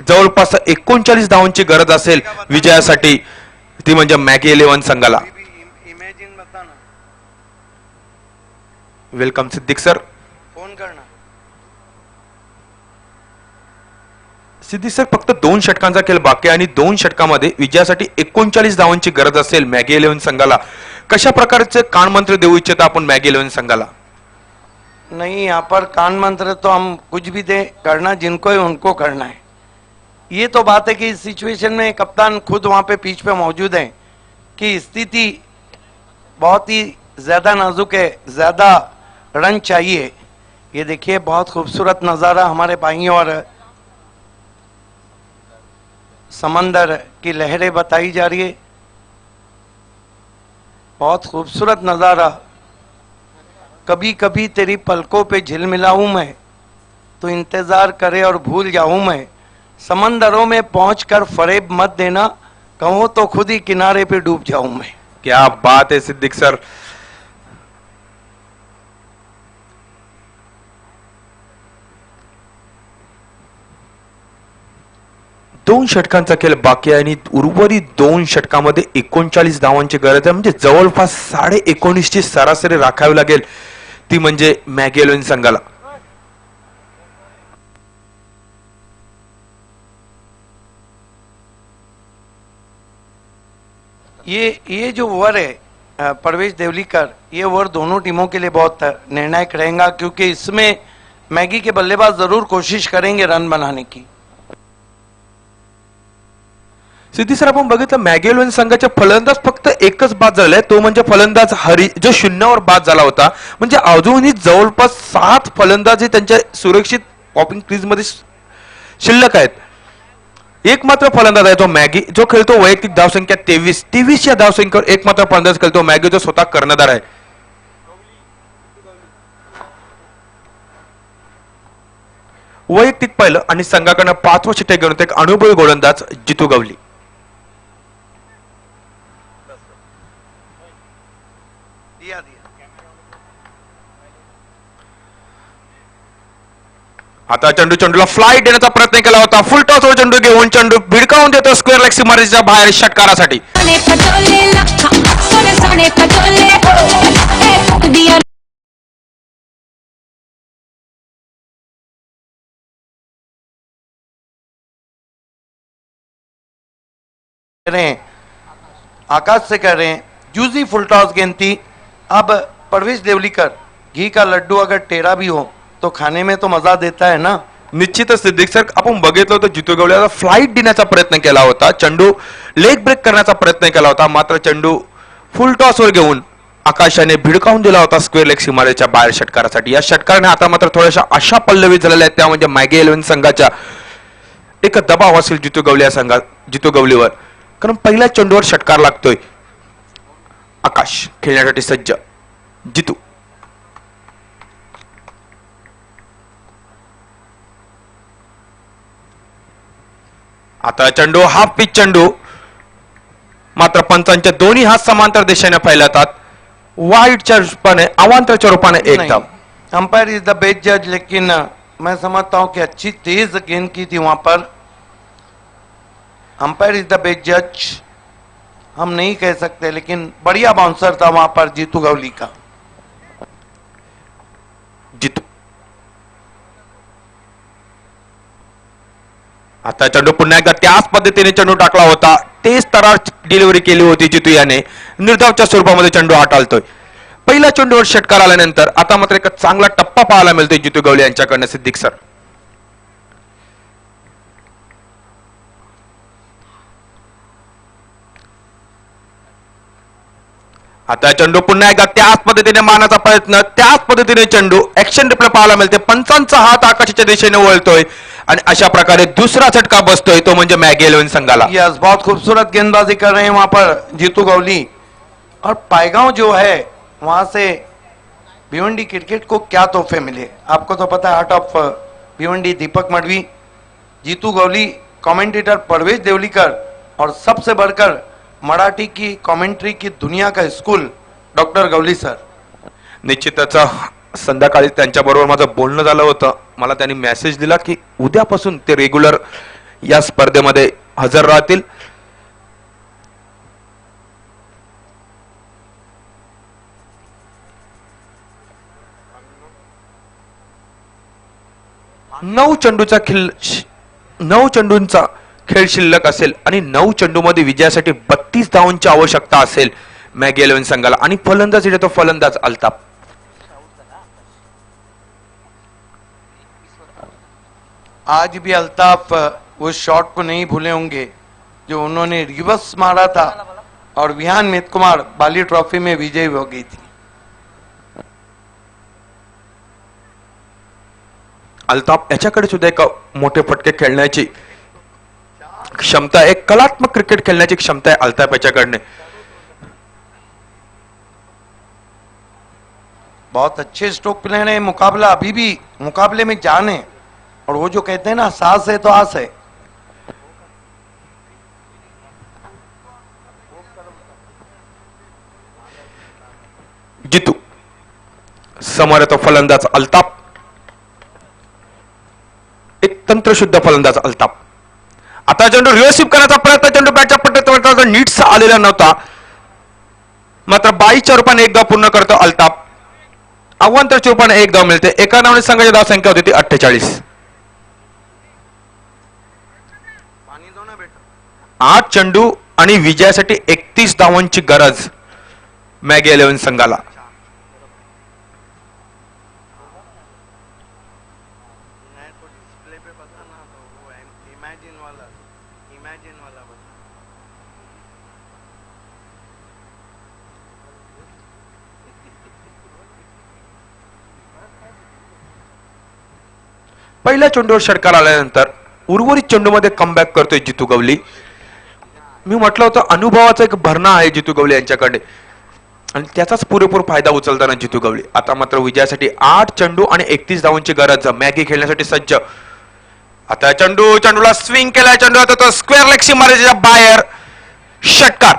जवळपास 39 धावांची गरज असेल विजयासाठी ती म्हणजे मॅगी इलेव्हन संघाला. Welcome Siddique sir. फोन करना. सिद्दीक सर, फक्त 2 षटकांचा खेळ बाकी आहे आणि 2 षटकामध्ये विजयासाठी 39 धावांची गरज असेल मॅगी 11 संघाला. कशा प्रकारचे कानमंत्र देऊ इच्छिता आपण मॅगी 11 संघाला? नहीं, यहाँ पर कान मंत्र तो हम कुछ भी दे करना जिनको है उनको करना है. ये तो बात है कि इस सिचुएशन में कप्तान खुद वहां पे पिच पे मौजूद हैं कि स्थिति बहुत ही ज्यादा नाजुक है, ज्यादा रन चाहिए. ये देखिए बहुत खूबसूरत नज़ारा हमारे बाईं और समंदर की लहरें बताई जा रही है. बहुत खूबसूरत नज़ारा. कभी कभी तेरी पलकों पे झिलमिलाऊं मैं तो इंतजार करे और भूल जाऊं मैं. समंदरों में पहुंचकर फरेब मत देना, कहो तो खुद ही किनारे पे डूब जाऊं मैं. क्या बात है सिद्दीक सर. दोन षटकांचा खेळ बाकी आहे आणि उर्वरित 2 षटकामध्ये 39 धावांची गरज आहे. म्हणजे जवळपास 19.5 ची सरासरी राखावी लागेल, ती म्हणजे मॅगी 11 संघाला. ये जो ओवर है परवेश देवलीकर, ये ओवर दोनों टीमों के लिए बहुत निर्णायक रहेगा क्योंकि इसमें मैगी के बल्लेबाज जरूर कोशिश करेंगे रन बनाने की. सिद्धी सर, आपण बघितलं मॅगी 11 संघाचे फलंदाज फक्त एकच बाद झालाय, तो म्हणजे फलंदाज हरी, जो 0वर बाद झाला होता. म्हणजे अजूनही जवळपास 7 फलंदाज हे त्यांच्या सुरक्षित पॉपिंग क्रीज मध्ये शिल्लक आहेत. एक मात्र फलंदाज आहे तो मॅगी, जो खेळतो वैयक्तिक धावसंख्या 23 या धावसंख्येवर एक मात्र फलंदाज खेळतो मॅगी, जो स्वतः कर्णधार आहे. वैयक्तिक पहिलं आणि संघाकडनं 5वं षटक घेऊन एक अनुभवी गोलंदाज जितू गवली. आता चेंडूला फ्लाईट देण्याचा प्रयत्न केला होता. फुल टॉसवर चेंडू घेऊन चेंडू भिडकावून देतो स्क्वेअर लेग सीमारेषेच्या बाहेर षटकारासाठी. आकाश से कह रहे हैं जूजी फुल टॉस गेंद थी. अब परवेश देवलीकर, घी का लड्डू अगर टेढ़ा भी हो तो खाने में तो मजा देता है ना. निश्चितच सिद्दीक सर, आपण बघितलं होतं जितू गवळ्याला फ्लाईट देण्याचा प्रयत्न केला होता, चेंडू लेग ब्रेक करण्याचा प्रयत्न केला होता, मात्र चेंडू फुल टॉसवर घेऊन आकाशाने भिडकावून दिला होता स्क्वेअर लेग सीमारेच्या बाहेर षटकारासाठी. या षटकाराने आता मात्र थोड्याशा अशा पल्लवी झालेल्या आहेत, त्या म्हणजे मॅगी 11 संघाच्या एक दबाव असेल जितू गवलीवर, कारण पहिल्या चेंडूवर षटकार लागतोय. आकाश खेळण्यासाठी सज्ज. जितू आता चेंडू हाफ पिच चेंडू, मात्र पंचांच्या दोन्ही हात समांतर दिशेने फैलतात. वाईडच्या रूपाने, अवांतरच्या रूपाने एक धाव. अंपायर इज द बेस्ट जज, लेकिन मैं समझता हूं कि अच्छी तेज गेंद की थी वहां पर. अंपायर इज द बेस्ट जज हम नहीं कह सकते, लेकिन बढ़िया बाउंसर था वहां पर जीतू गवली का. जितू आता चेंडू पुन्हा एकदा त्याच पद्धतीने चेंडू टाकला होता, तेच तरार डिलिव्हरी केली होती जितू याने. निर्धावच्या स्वरूपामध्ये चेंडू हाताळतोय. पहिल्या चेंडूवर षटकार आल्यानंतर आता मात्र एक चांगला टप्पा पाहायला मिळतोय जितू गवळी यांच्याकडनं. सिद्दीक सर, आता चेंडू पुन्हा एकदा त्याच पद्धतीने मारण्याचा प्रयत्न, त्याच पद्धतीने चेंडू ऍक्शन रिप्ले पाहायला मिळते. पंचांचा हात आकाशाच्या दिशेने वळतोय आणि अशा प्रकारे दुसरा झटका बसतोय, तो म्हणजे मॅगी 11 संघाला. यस, बहुत खूबसूरत गेंदबाजी कर रहे हैं वहां पर जीतू गवली. और पायगांव जो है वहां से भिवंडी क्रिकेट को क्या तोहफे मिले आपको तो पता है. Heart of Bhiwandi Deepak Madvi, Jitu Gawli, commentator Parvesh Devlikar, और सबसे बढ़कर मराठी की कमेंट्री की दुनिया का स्कूल डॉक्टर गवली सर. निश्चितच संध्याकाळी त्यांच्याबरोबर माझं बोलणं झालं होतं. मला त्यांनी मेसेज दिला की उद्यापासून ते रेग्युलर या स्पर्धेमध्ये हजर राहतील. 9 चेंडूंचा खेळ शिल्लक असेल आणि 9 चेंडूमध्ये विजयासाठी 32 धावांची आवश्यकता असेल मॅगी 11 संघाला. आणि फलंदाज येतो तो फलंदाज अल्ताफ. आज भी अल्ताफ वो शॉट को नहीं भूले होंगे जो उन्होंने रिवर्स मारा था और विहान मित कुमार बाली ट्रॉफी में विजयी हो गई थी. अल्ताफ याच्याकडे सुद्धा एक मोठे फटके खेळण्याची क्षमता आहे, एक कलात्मक क्रिकेट खेळण्याची क्षमता आहे अल्ताफ याच्याकडे. बहुत अच्छे स्ट्रोक प्लेयर है. मुकाबला अभी भी मुकाबले में जान है और वो जो कहते हैं ना सास है तो आस है. जितू समोर येतो फलंदाज अल्ताफ. एक तंत्रशुद्ध फलंदाज अल्ताफ. आता चेंडू रिव्हर्सिव्ह करण्याचा प्रयत्न, चेंडू बॅटच्या पट्ट्यात नीटसा आलेला नव्हता, मात्र 22च्या रूपाने एक धाव पूर्ण करतो अल्ताफ. अवांतरच्या रूपाने एक धाव मिळते. एका नावाने संघाची धाव संख्या होती ती 48. 8 चेंडू आणि विजयासाठी 31 धावांची गरज मॅगी 11 संघाला. पहिल्या चेंडूवर षटकार आल्यानंतर उर्वरित चेंडूमध्ये कमबॅक करतोय जितू गवली. मी म्हटलं होतं अनुभवाचा एक भरणा आहे जितू गवली यांच्याकडे आणि त्याचाच पुरेपूर फायदा उचलताना जितू गवली. आता मात्र विजयासाठी 8 चेंडू आणि 31 धावांची गरज मॅगी खेळण्यासाठी सज्ज. आता चेंडूला स्विंग केलाय, चेंडू आता तो स्क्वेअर लेग सीमारेषेच्या बाहेर. षटकार.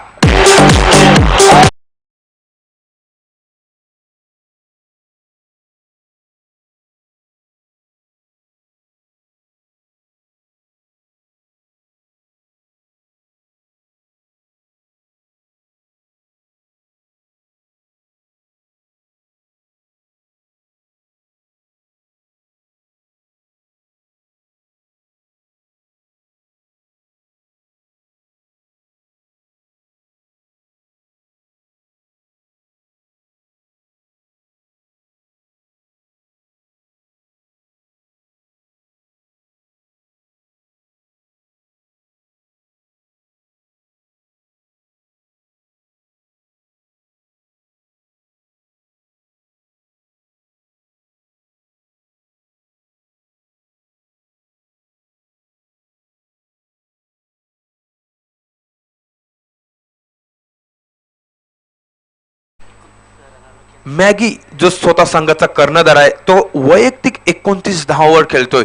मॅगी जो स्वतः संघाचा कर्णधार आहे तो वैयक्तिक 29 धावांवर खेळतोय.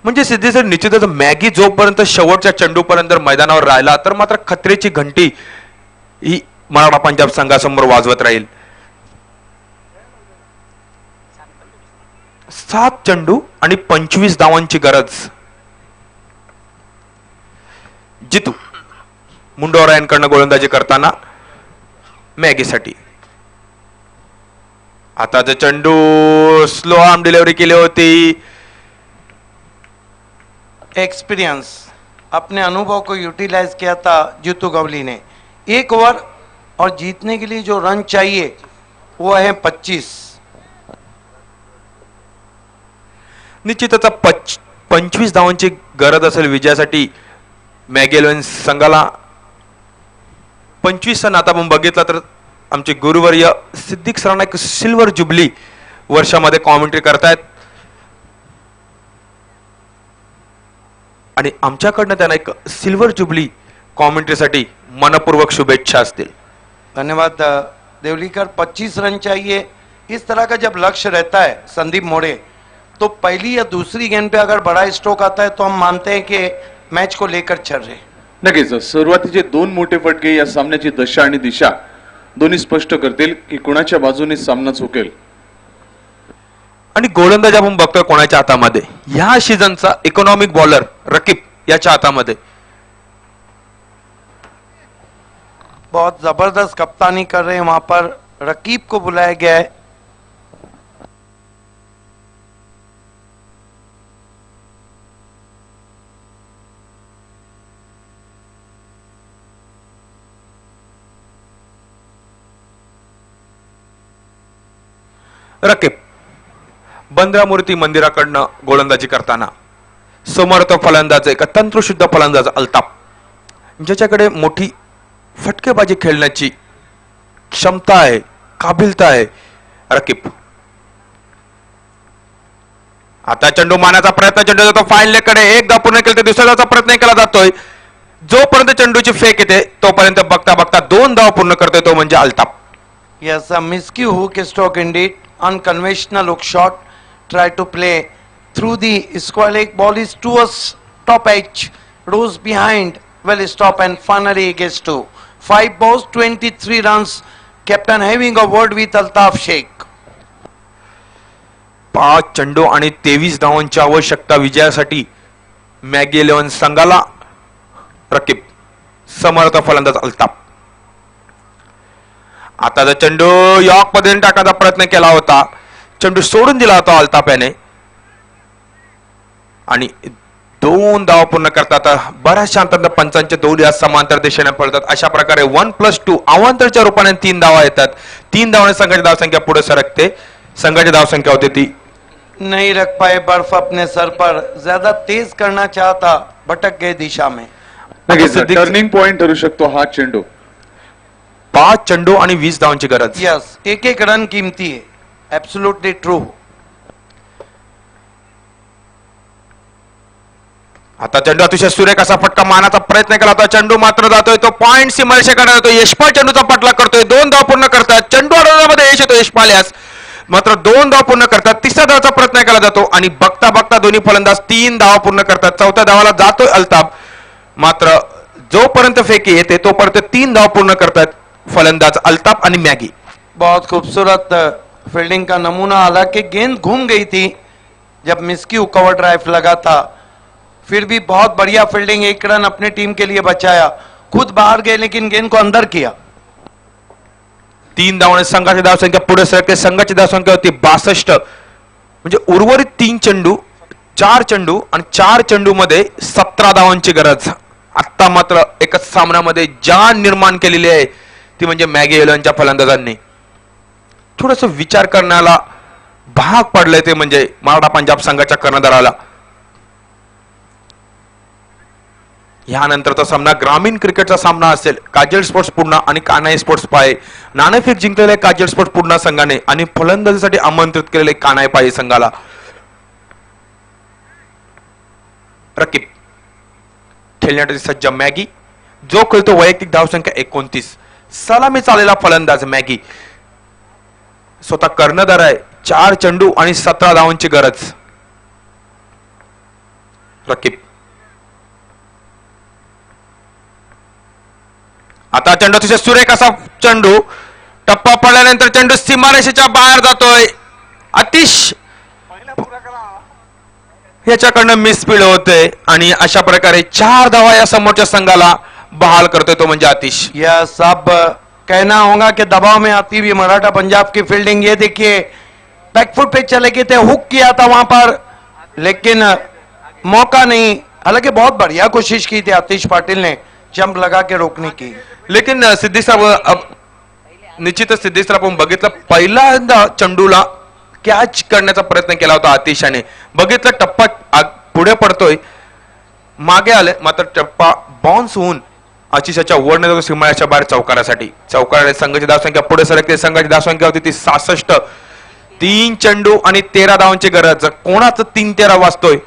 म्हणजे सिद्धे सर निश्चितच मॅगी जोपर्यंत शेवटच्या चेंडूपर्यंत मैदानावर राहिला तर मात्र खतरेची घंटी ही मराठा पंजाब संघासमोर वाजवत राहील. 7 चेंडू आणि 25 धावांची गरज जितू मुंडोरायांकडनं गोलंदाजी करताना मॅगीसाठी. आता जो चेंडू स्लो आर्म डिलिव्हरी केली होती. एक्सपीरियंस अपने अनुभव को यूटिलाइज किया था जीतू गवली ने. 1 ओवर और जीतने के लिए जो रन चाहिए वो है 25. निश्चितच 25 धावांची गरज असेल विजयासाठी मॅगी 11 संघाला. 25 आता आपण बघितला तर आमचे गुरुवर्य सिद्दीक सरांना एक सिल्वर जुबली वर्षामध्ये कॉमेंट्री करतायत आणि आमच्याकडनं त्यांना एक सिल्वर जुबली कॉमेंट्रीसाठी मनपूर्वक शुभेच्छा असतील. धन्यवाद देवलीकर. 25 रन चाहिए. इस तरह का जब लक्ष्य रहता है संदीप मोड़े तो पहली या दूसरी गेंद पे अगर बड़ा स्ट्रोक आता है तो हम मानते हैं कि मैच को लेकर चल रहे. नक्कीच सुरुवातीचे 2 मोठे फटके या सामन्याची दशा आणि दिशा दोन्ही स्पष्ट करतील की कुणाच्या बाजूने सामना चुकेल. आणि गोलंदाज आपण बघतोय कोणाच्या हातामध्ये, ह्या सीझनचा इकॉनॉमिक बॉलर रकीब याच्या हातामध्ये. बहुत जबरदस्त कप्तानी कर रहे हैं वहां पर. रकीब को बुलाया गया है. रकीब बंद्रामूर्ती मंदिराकडनं गोलंदाजी करताना समर्थ फलंदाज एक तंत्रशुद्ध फलंदाज अल्ताफ, ज्याच्याकडे मोठी फटकेबाजी खेळण्याची क्षमता आहे, काबिलता आहे. रकीब आता चेंडू मारण्याचा प्रयत्न, चेंडू जातो फाईन लेगकडे, एक धाव पूर्ण केले तर दुसऱ्या धावचा प्रयत्न केला जातोय. जोपर्यंत चेंडूची फेक येते तोपर्यंत बघता बघता 2 धाव पूर्ण करतोय तो म्हणजे Altaf. Yes, a miscue hook stroke indeed. Unconventional hook shot. Try to play through the square leg. Ball is towards top edge. Rose behind. Well stop and finally gets to 5 balls, 23 runs. Captain having a word with Altaf Sheikh. 5 चेंडू आणि 23 धावांची आवश्यकता विजयासाठी मॅगी 11 संघाला. रकीब समर्थ फलंदाज अल्ताफ. आता जर चेंडू यॉर्क मध्ये टाकण्याचा प्रयत्न केला होता, चेंडू सोडून दिला होता अल्ताफ याने आणि 2 धाव पूर्ण करतात. बऱ्याचशा अंतराने पंचांचे दोन या समांतर दिशेने पडतात. अशा प्रकारे 1+2 अवांतरच्या रूपाने 3 धावा येतात. 3 धावाने संघाची धावसंख्या पुढे सरकते. संघाची धावसंख्या होते ती नहीं रख पाए बर्फ अपने सर पर. ज्यादा तेज करना चाहता, भटक गए दिशा में. नक्कीच टर्निंग पॉइंट ठरू शकतो हा चेंडू. 5 चेंडू आणि 20 धावांची गरज. यस, एक एक रन कीमती है. Absolutely true. आता चेंडू अतिशय सुरेख असा फटका मारण्याचा प्रयत्न केला होता. चेंडू मात्र जातोय तो पॉइंट सीमारेषेकडे जातो. यशपाल चेंडूचा पाठलाग करतोय. 2 धाव पूर्ण करतात. चेंडू अडवण्यामध्ये यश येतो यशपाल यास, मात्र 2 धाव पूर्ण करतात. 3ऱ्या धावाचा प्रयत्न केला जातो आणि बघता बघता दोन्ही फलंदाज 3 धावा पूर्ण करतात. 4थ्या धावाला जातोय अल्ताफ, मात्र जोपर्यंत फेकी येते तोपर्यंत 3 धाव पूर्ण करतात फलंदाज अल्ताफ आणि मॅगी. बहुत खूबसूरत फील्डिंग का नमूना. हालांकि गेंद घूम गई थी जब मिस्क्यू कवर ड्राइव लगा था, फिर भी बहुत बढ़िया फील्डिंग. 1 रन अपनी टीम के लिए बचाया. खुद बाहर गए लेकिन गेंद को अंदर किया. 3 धावाने संघाची धावसंख्या पुढे सरकते. संघाची धावसंख्या होती 62. म्हणजे उर्वरित 3 चेंडू, 4 चेंडू आणि 4 चेंडू मध्ये 17 धावांची गरज. आता मात्र एकच सामन्यामध्ये जान निर्माण केलेली आहे ती म्हणजे मॅगी 11च्या फलंदाजांनी. थोडस विचार करण्याला भाग पडलंय ते म्हणजे मराठा पंजाब संघाच्या कर्णधाराला. यानंतरचा सामना ग्रामीण क्रिकेटचा सामना असेल. काजल स्पोर्ट्स पूर्णा आणि कान्हाई स्पोर्ट्स पाये. नाणेफेक जिंकलेले काजल स्पोर्ट्स पूर्णा संघाने आणि फलंदाजीसाठी आमंत्रित केलेले कान्हाई पाये संघाला. रकीब खेळण्यासाठी सज्ज मॅगी, जो खेळतो वैयक्तिक धावसंख्या 29. सलामी चाललेला फलंदाज मॅगी स्वतः कर्णधार आहे. 4 चेंडू आणि 17 धावांची गरज. रकीब आता चेंडू अतिशय सुरेख असा चेंडू, टप्पा पडल्यानंतर चेंडू सीमारेषेच्या बाहेर जातोय. अतिश याच्याकडनं मिसफील्ड होते आणि अशा प्रकारे 4 धावा या समोरच्या संघाला बहाल करतोय तो म्हणजे आतिश. यस, अब कहना होगा कि दबाव में आती हुई मराठा पंजाब की फील्डिंग. ये देखिए बैकफुट पे चले गए थे, हुक किया था वहां पर लेकिन मौका नहीं. हालांकि बहुत बढ़िया कोशिश की थी आतिश पाटिल ने जंप लगा के रोकने की. लेकिन सिद्धी साहेब, निश्चितच सिद्धी साहेब आपण बघितलं पहिल्यांदा चेंडूला कॅच करण्याचा प्रयत्न केला होता आतिशाने. बघितलं टप्पा पुढे पडतोय, मागे आले, मात्र टप्पा बाउन्स होऊन आतिशाच्या वरने जातो सीमारेषेच्या बाहेर चौकारासाठी. चौकाराने संघाची धावसंख्या पुढे सरकते. संघाची धावसंख्या होती ती 66. 3 चेंडू आणि 13 धावांची गरज. कोणाचं 3-13 वाजतोय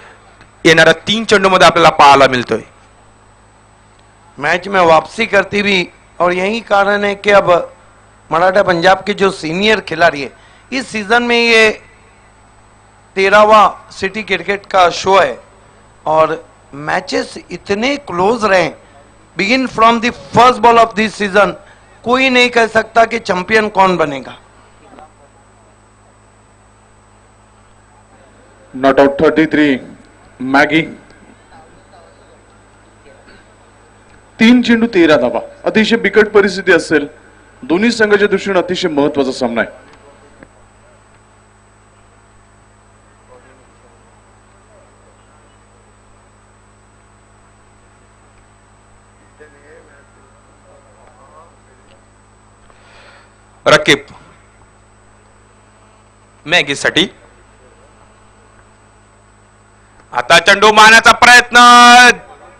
येणाऱ्या 3 चेंडू मध्ये आपल्याला पाहायला मिळतोय. मैच में वापसी करती हुई, और यही कारण है कि अब मराठा पंजाब के जो सीनियर खिलाड़ी है, इस सीजन में ये 13वां सिटी क्रिकेट का शो है और मैचेस इतने क्लोज रहे. Begin from the first ball of this season, कोई नहीं कह सकता कि चैंपियन कौन बनेगा. Not out 33 Maggi. 3 चेंडू 13 धावा. अतिशय बिकट परिस्थिती असेल. दोन्ही संघाच्या दृष्टीने अतिशय महत्वाचा सामना आहे. रकीब मॅगीसाठी. आता चेंडू मारण्याचा प्रयत्न,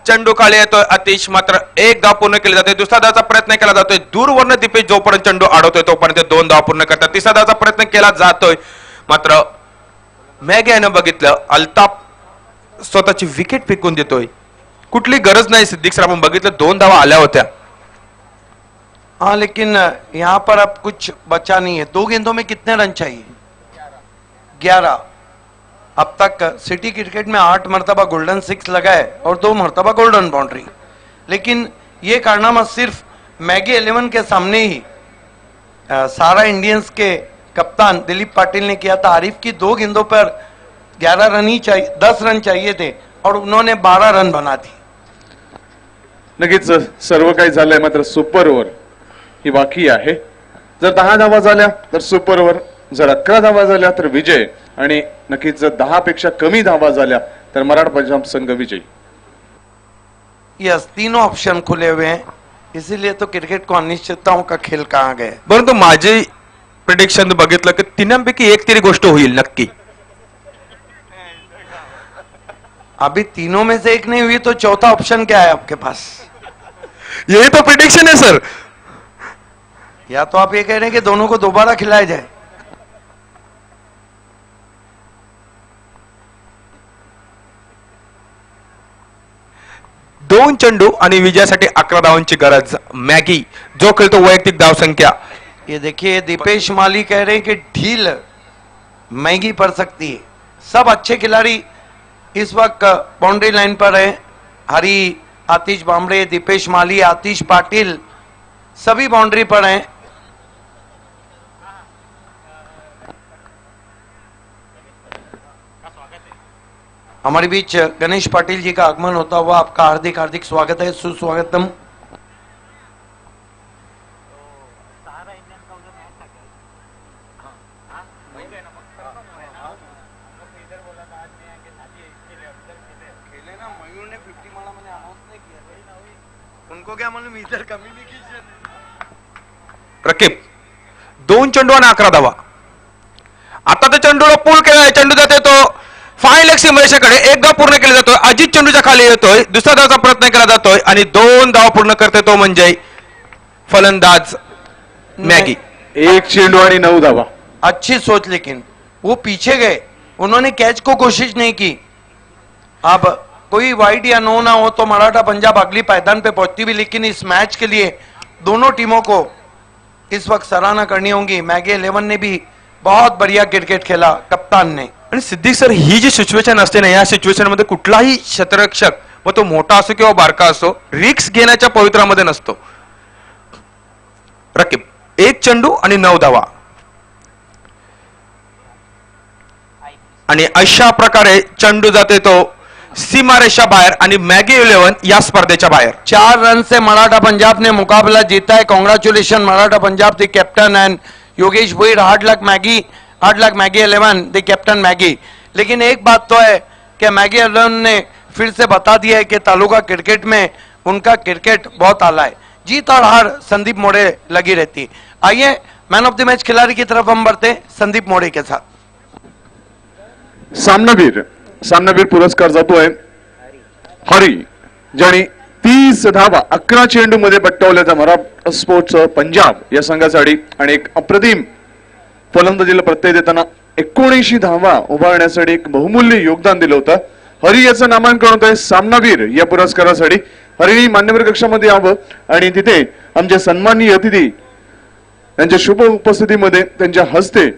चेंडू खाली येतोय. अतिश मात्र एक धाव पूर्ण केली जाते. दुसरा धावचा प्रयत्न केला जातोय दूरवरनं. दीपेश जोपर्यंत चेंडू अडवतोय तोपर्यंत 2 धाव पूर्ण करतात. तिसरा धावचा प्रयत्न केला जातोय मात्र मॅगी यानं बघितलं अल्ताफ स्वतःची विकेट फेकून देतोय. कुठली गरज नाही सिद्दीक सर, आपण बघितलं 2 धावा आल्या होत्या. हाँ लेकिन यहाँ पर अब कुछ बचा नहीं है. 2 गेंदों में कितने रन चाहिए? 11. अब तक सिटी क्रिकेट में 8 मरतबा गोल्डन 6 लगा है और 2 मरतबा गोल्डन बाउंड्री. लेकिन ये कारनामा सिर्फ मैगी 11 के सामने ही सारा इंडियंस के कप्तान दिलीप पाटिल ने किया था. आरिफ की 2 गेंदों पर 11 रन ही चाहिए, 10 रन चाहिए थे और उन्होंने 12 रन बना दी. नक्कीच सर्व काही झालंय मात्र सुपर ओव्हर ही बाकी आहे. जर 10 धावा झाल्या तर सुपर ओव्हर, जर 11 धावा झाल्या तर विजय, आणि नक्कीच जर 10 पेक्षा कमी धावा झाल्या तर मराठा पंजाब संघ विजयी. यस, तीनों ऑप्शन खुले हुए हैं, इसीलिए तो क्रिकेट को अनिश्चितताओं का खेल कहा गया है. परंतु माझे प्रिडिक्शन बघितलं की तिन्यांपैकी एक तरी गोष्ट होईल नक्की. अभी तीनों में से एक नहीं हुई तो चौथा ऑप्शन क्या है आपके पास? यही तो प्रिडिक्शन है सर. या तो आप ये कह रहे हैं कि दोनों को दोबारा खिलाया जाए. दोन चेंडू आणि विजयासाठी 11 धावांची गरज. मॅगी जो खेळतो वैयक्तिक धावसंख्या. ये देखिए दीपेश माली कह रहे हैं कि ढील महंगी पड़ सकती है. सब अच्छे खिलाड़ी इस वक्त बाउंड्री लाइन पर है. हरी, आतिश बामड़े, दीपेश माली, आतिश पाटिल सभी बाउंड्री पर हैं. हमारे बीच गणेश पाटिल जी का आगमन होता हुआ आपका हार्दिक हार्दिक स्वागत है, सुस्वागतम. उनको क्या मालूम इधर कम्युनिकेशन. रकीब 2 चेंडू आणि 11 धावा. आता तर चेंडूला पूल केलाय. चेंडू जाते तो फाय लेग सीमरेषेकडे. 1 धाव पूर्ण केला जातोय. अजित चेंडूच्या खाली येतोय. दुसऱ्या धावचा प्रयत्न केला जातोय आणि 2 धाव पूर्ण करते तो म्हणजे फलंदाज मॅगी. 1 चेंडू आणि 9 धावा. अच्छी सोच, लेकिन वो पीछे गए, उन्होंने कैच को कोशिश नहीं की. अब कोई वाइड या नो ना हो तो मराठा पंजाब अगली पायदान पे पहुंचती भी, लेकिन इस मैच के लिए दोनों टीमों को इस वक्त सराहना करनी होगी. मैगी 11 ने भी बहुत बढ़िया क्रिकेट खेला, कप्तान ने. आणि सिद्दीक सर ही जी सिच्युएशन असते ना, या सिच्युएशन मध्ये कुठलाही क्षेत्ररक्षक व तो मोठा असो किंवा बारका असो रिक्स घेण्याच्या पवित्रामध्ये नसतो. रकीब 1 चेंडू आणि 9 धावा. आणि अशा प्रकारे चेंडू जाते तो सीमारेषा बाहेर आणि मॅगी 11 या स्पर्धेच्या बाहेर. 4 रन से मराठा पंजाब ने मुकाबला जीता है. Congratulation Maratha Punjab, the captain end Yogesh Bhoir. Hard luck Maggi 11, the captain Maggi. लेकिन एक बात तो है कि मैगी 11 ने फिर से बता दिया है कि तालुका क्रिकेट में उनका क्रिकेट बहुत आला है. जीत और हार संदीप मोड़े लगी रहती है. आइए मैन ऑफ द मैच खिलाड़ी की तरफ हम बढ़ते हैं संदीप मोड़े के साथ. सामनावीर पुरस्कार जातोय हरी, ज्याने 30 धावा 11 चेंडू मध्ये पटकावल्याचा मराठा स्पोर्ट्स पंजाब या संघासाठी आणि एक अप्रतिम फलंदाजीला प्रत्यय देताना 79 धावा उभारण्यासाठी एक बहुमूल्य योगदान दिलं होतं. हरी याचं नामांकन होत आहे सामनावीर या पुरस्कारासाठी. हरीने मान्यवर कक्षामध्ये यावं आणि तिथे आमचे सन्माननीय अतिथी यांच्या शुभ उपस्थितीमध्ये त्यांच्या हस्ते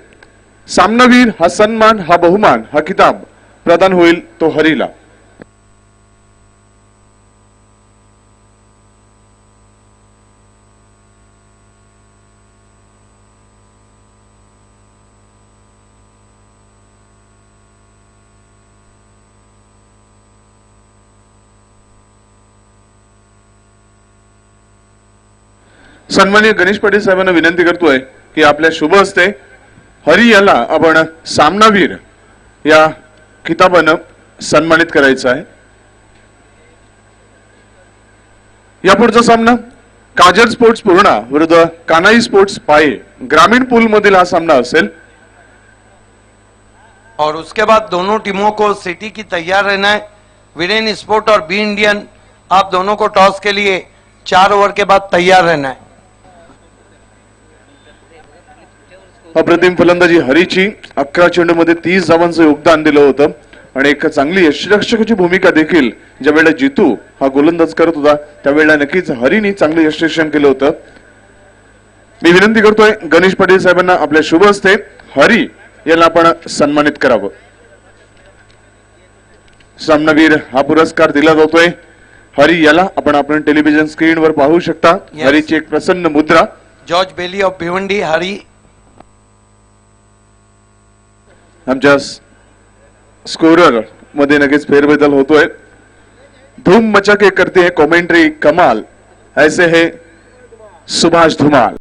सामनावीर हा सन्मान, हा बहुमान, हा किताब प्रदान होईल तो हरीला. सन्माननीय गणेश पाटील साहेबांना विनंती करतोय की आपल्या शुभ हस्ते हरी याला आपण सामनावीर या किताबानं सन्मानित करायचं आहे. यापुढचा सामना काजल स्पोर्ट्स पूर्णा विरुद्ध कानाई स्पोर्ट्स पाये ग्रामीण पूल मधील हा सामना असेल. और उसके बाद दोनों टीमों को सिटी की तैयार रहना है। वीरेन स्पोर्ट और बी इंडियन, आप दोनों को टॉस के लिए 4 ओवर के बाद तैयार रहना है। अप्रतिम फलंदाजी हरीची 11 चेंडूमध्ये 30 धावांचं योगदान दिलं होतं आणि एक चांगली यष्टिरक्षकाची भूमिका देखील ज्या वेळेला जितू हा गोलंदाज करत होता त्यावेळेला नक्कीच हरीने चांगलं यष्टिरक्षण केलं होतं। मी विनंती करतोय गणेश पाटील साहेबांना आपल्या शुभ हस्ते हरी यांना आपण सन्मानित करावं। सामनावीर हा पुरस्कार दिला जातोय हरी याला आपण टेलिव्हिजन स्क्रीनवर पाहू शकता। Yes. हरीची एक प्रसन्न मुद्रा। George belly of Bhiwandi, Hari. आमच्या स्कोरर मध्ये नक्कीच फेरबदल होतोय। धूम मचा के करते हैं कमेंट्री कमाल, ऐसे है सुभाष धुमाल।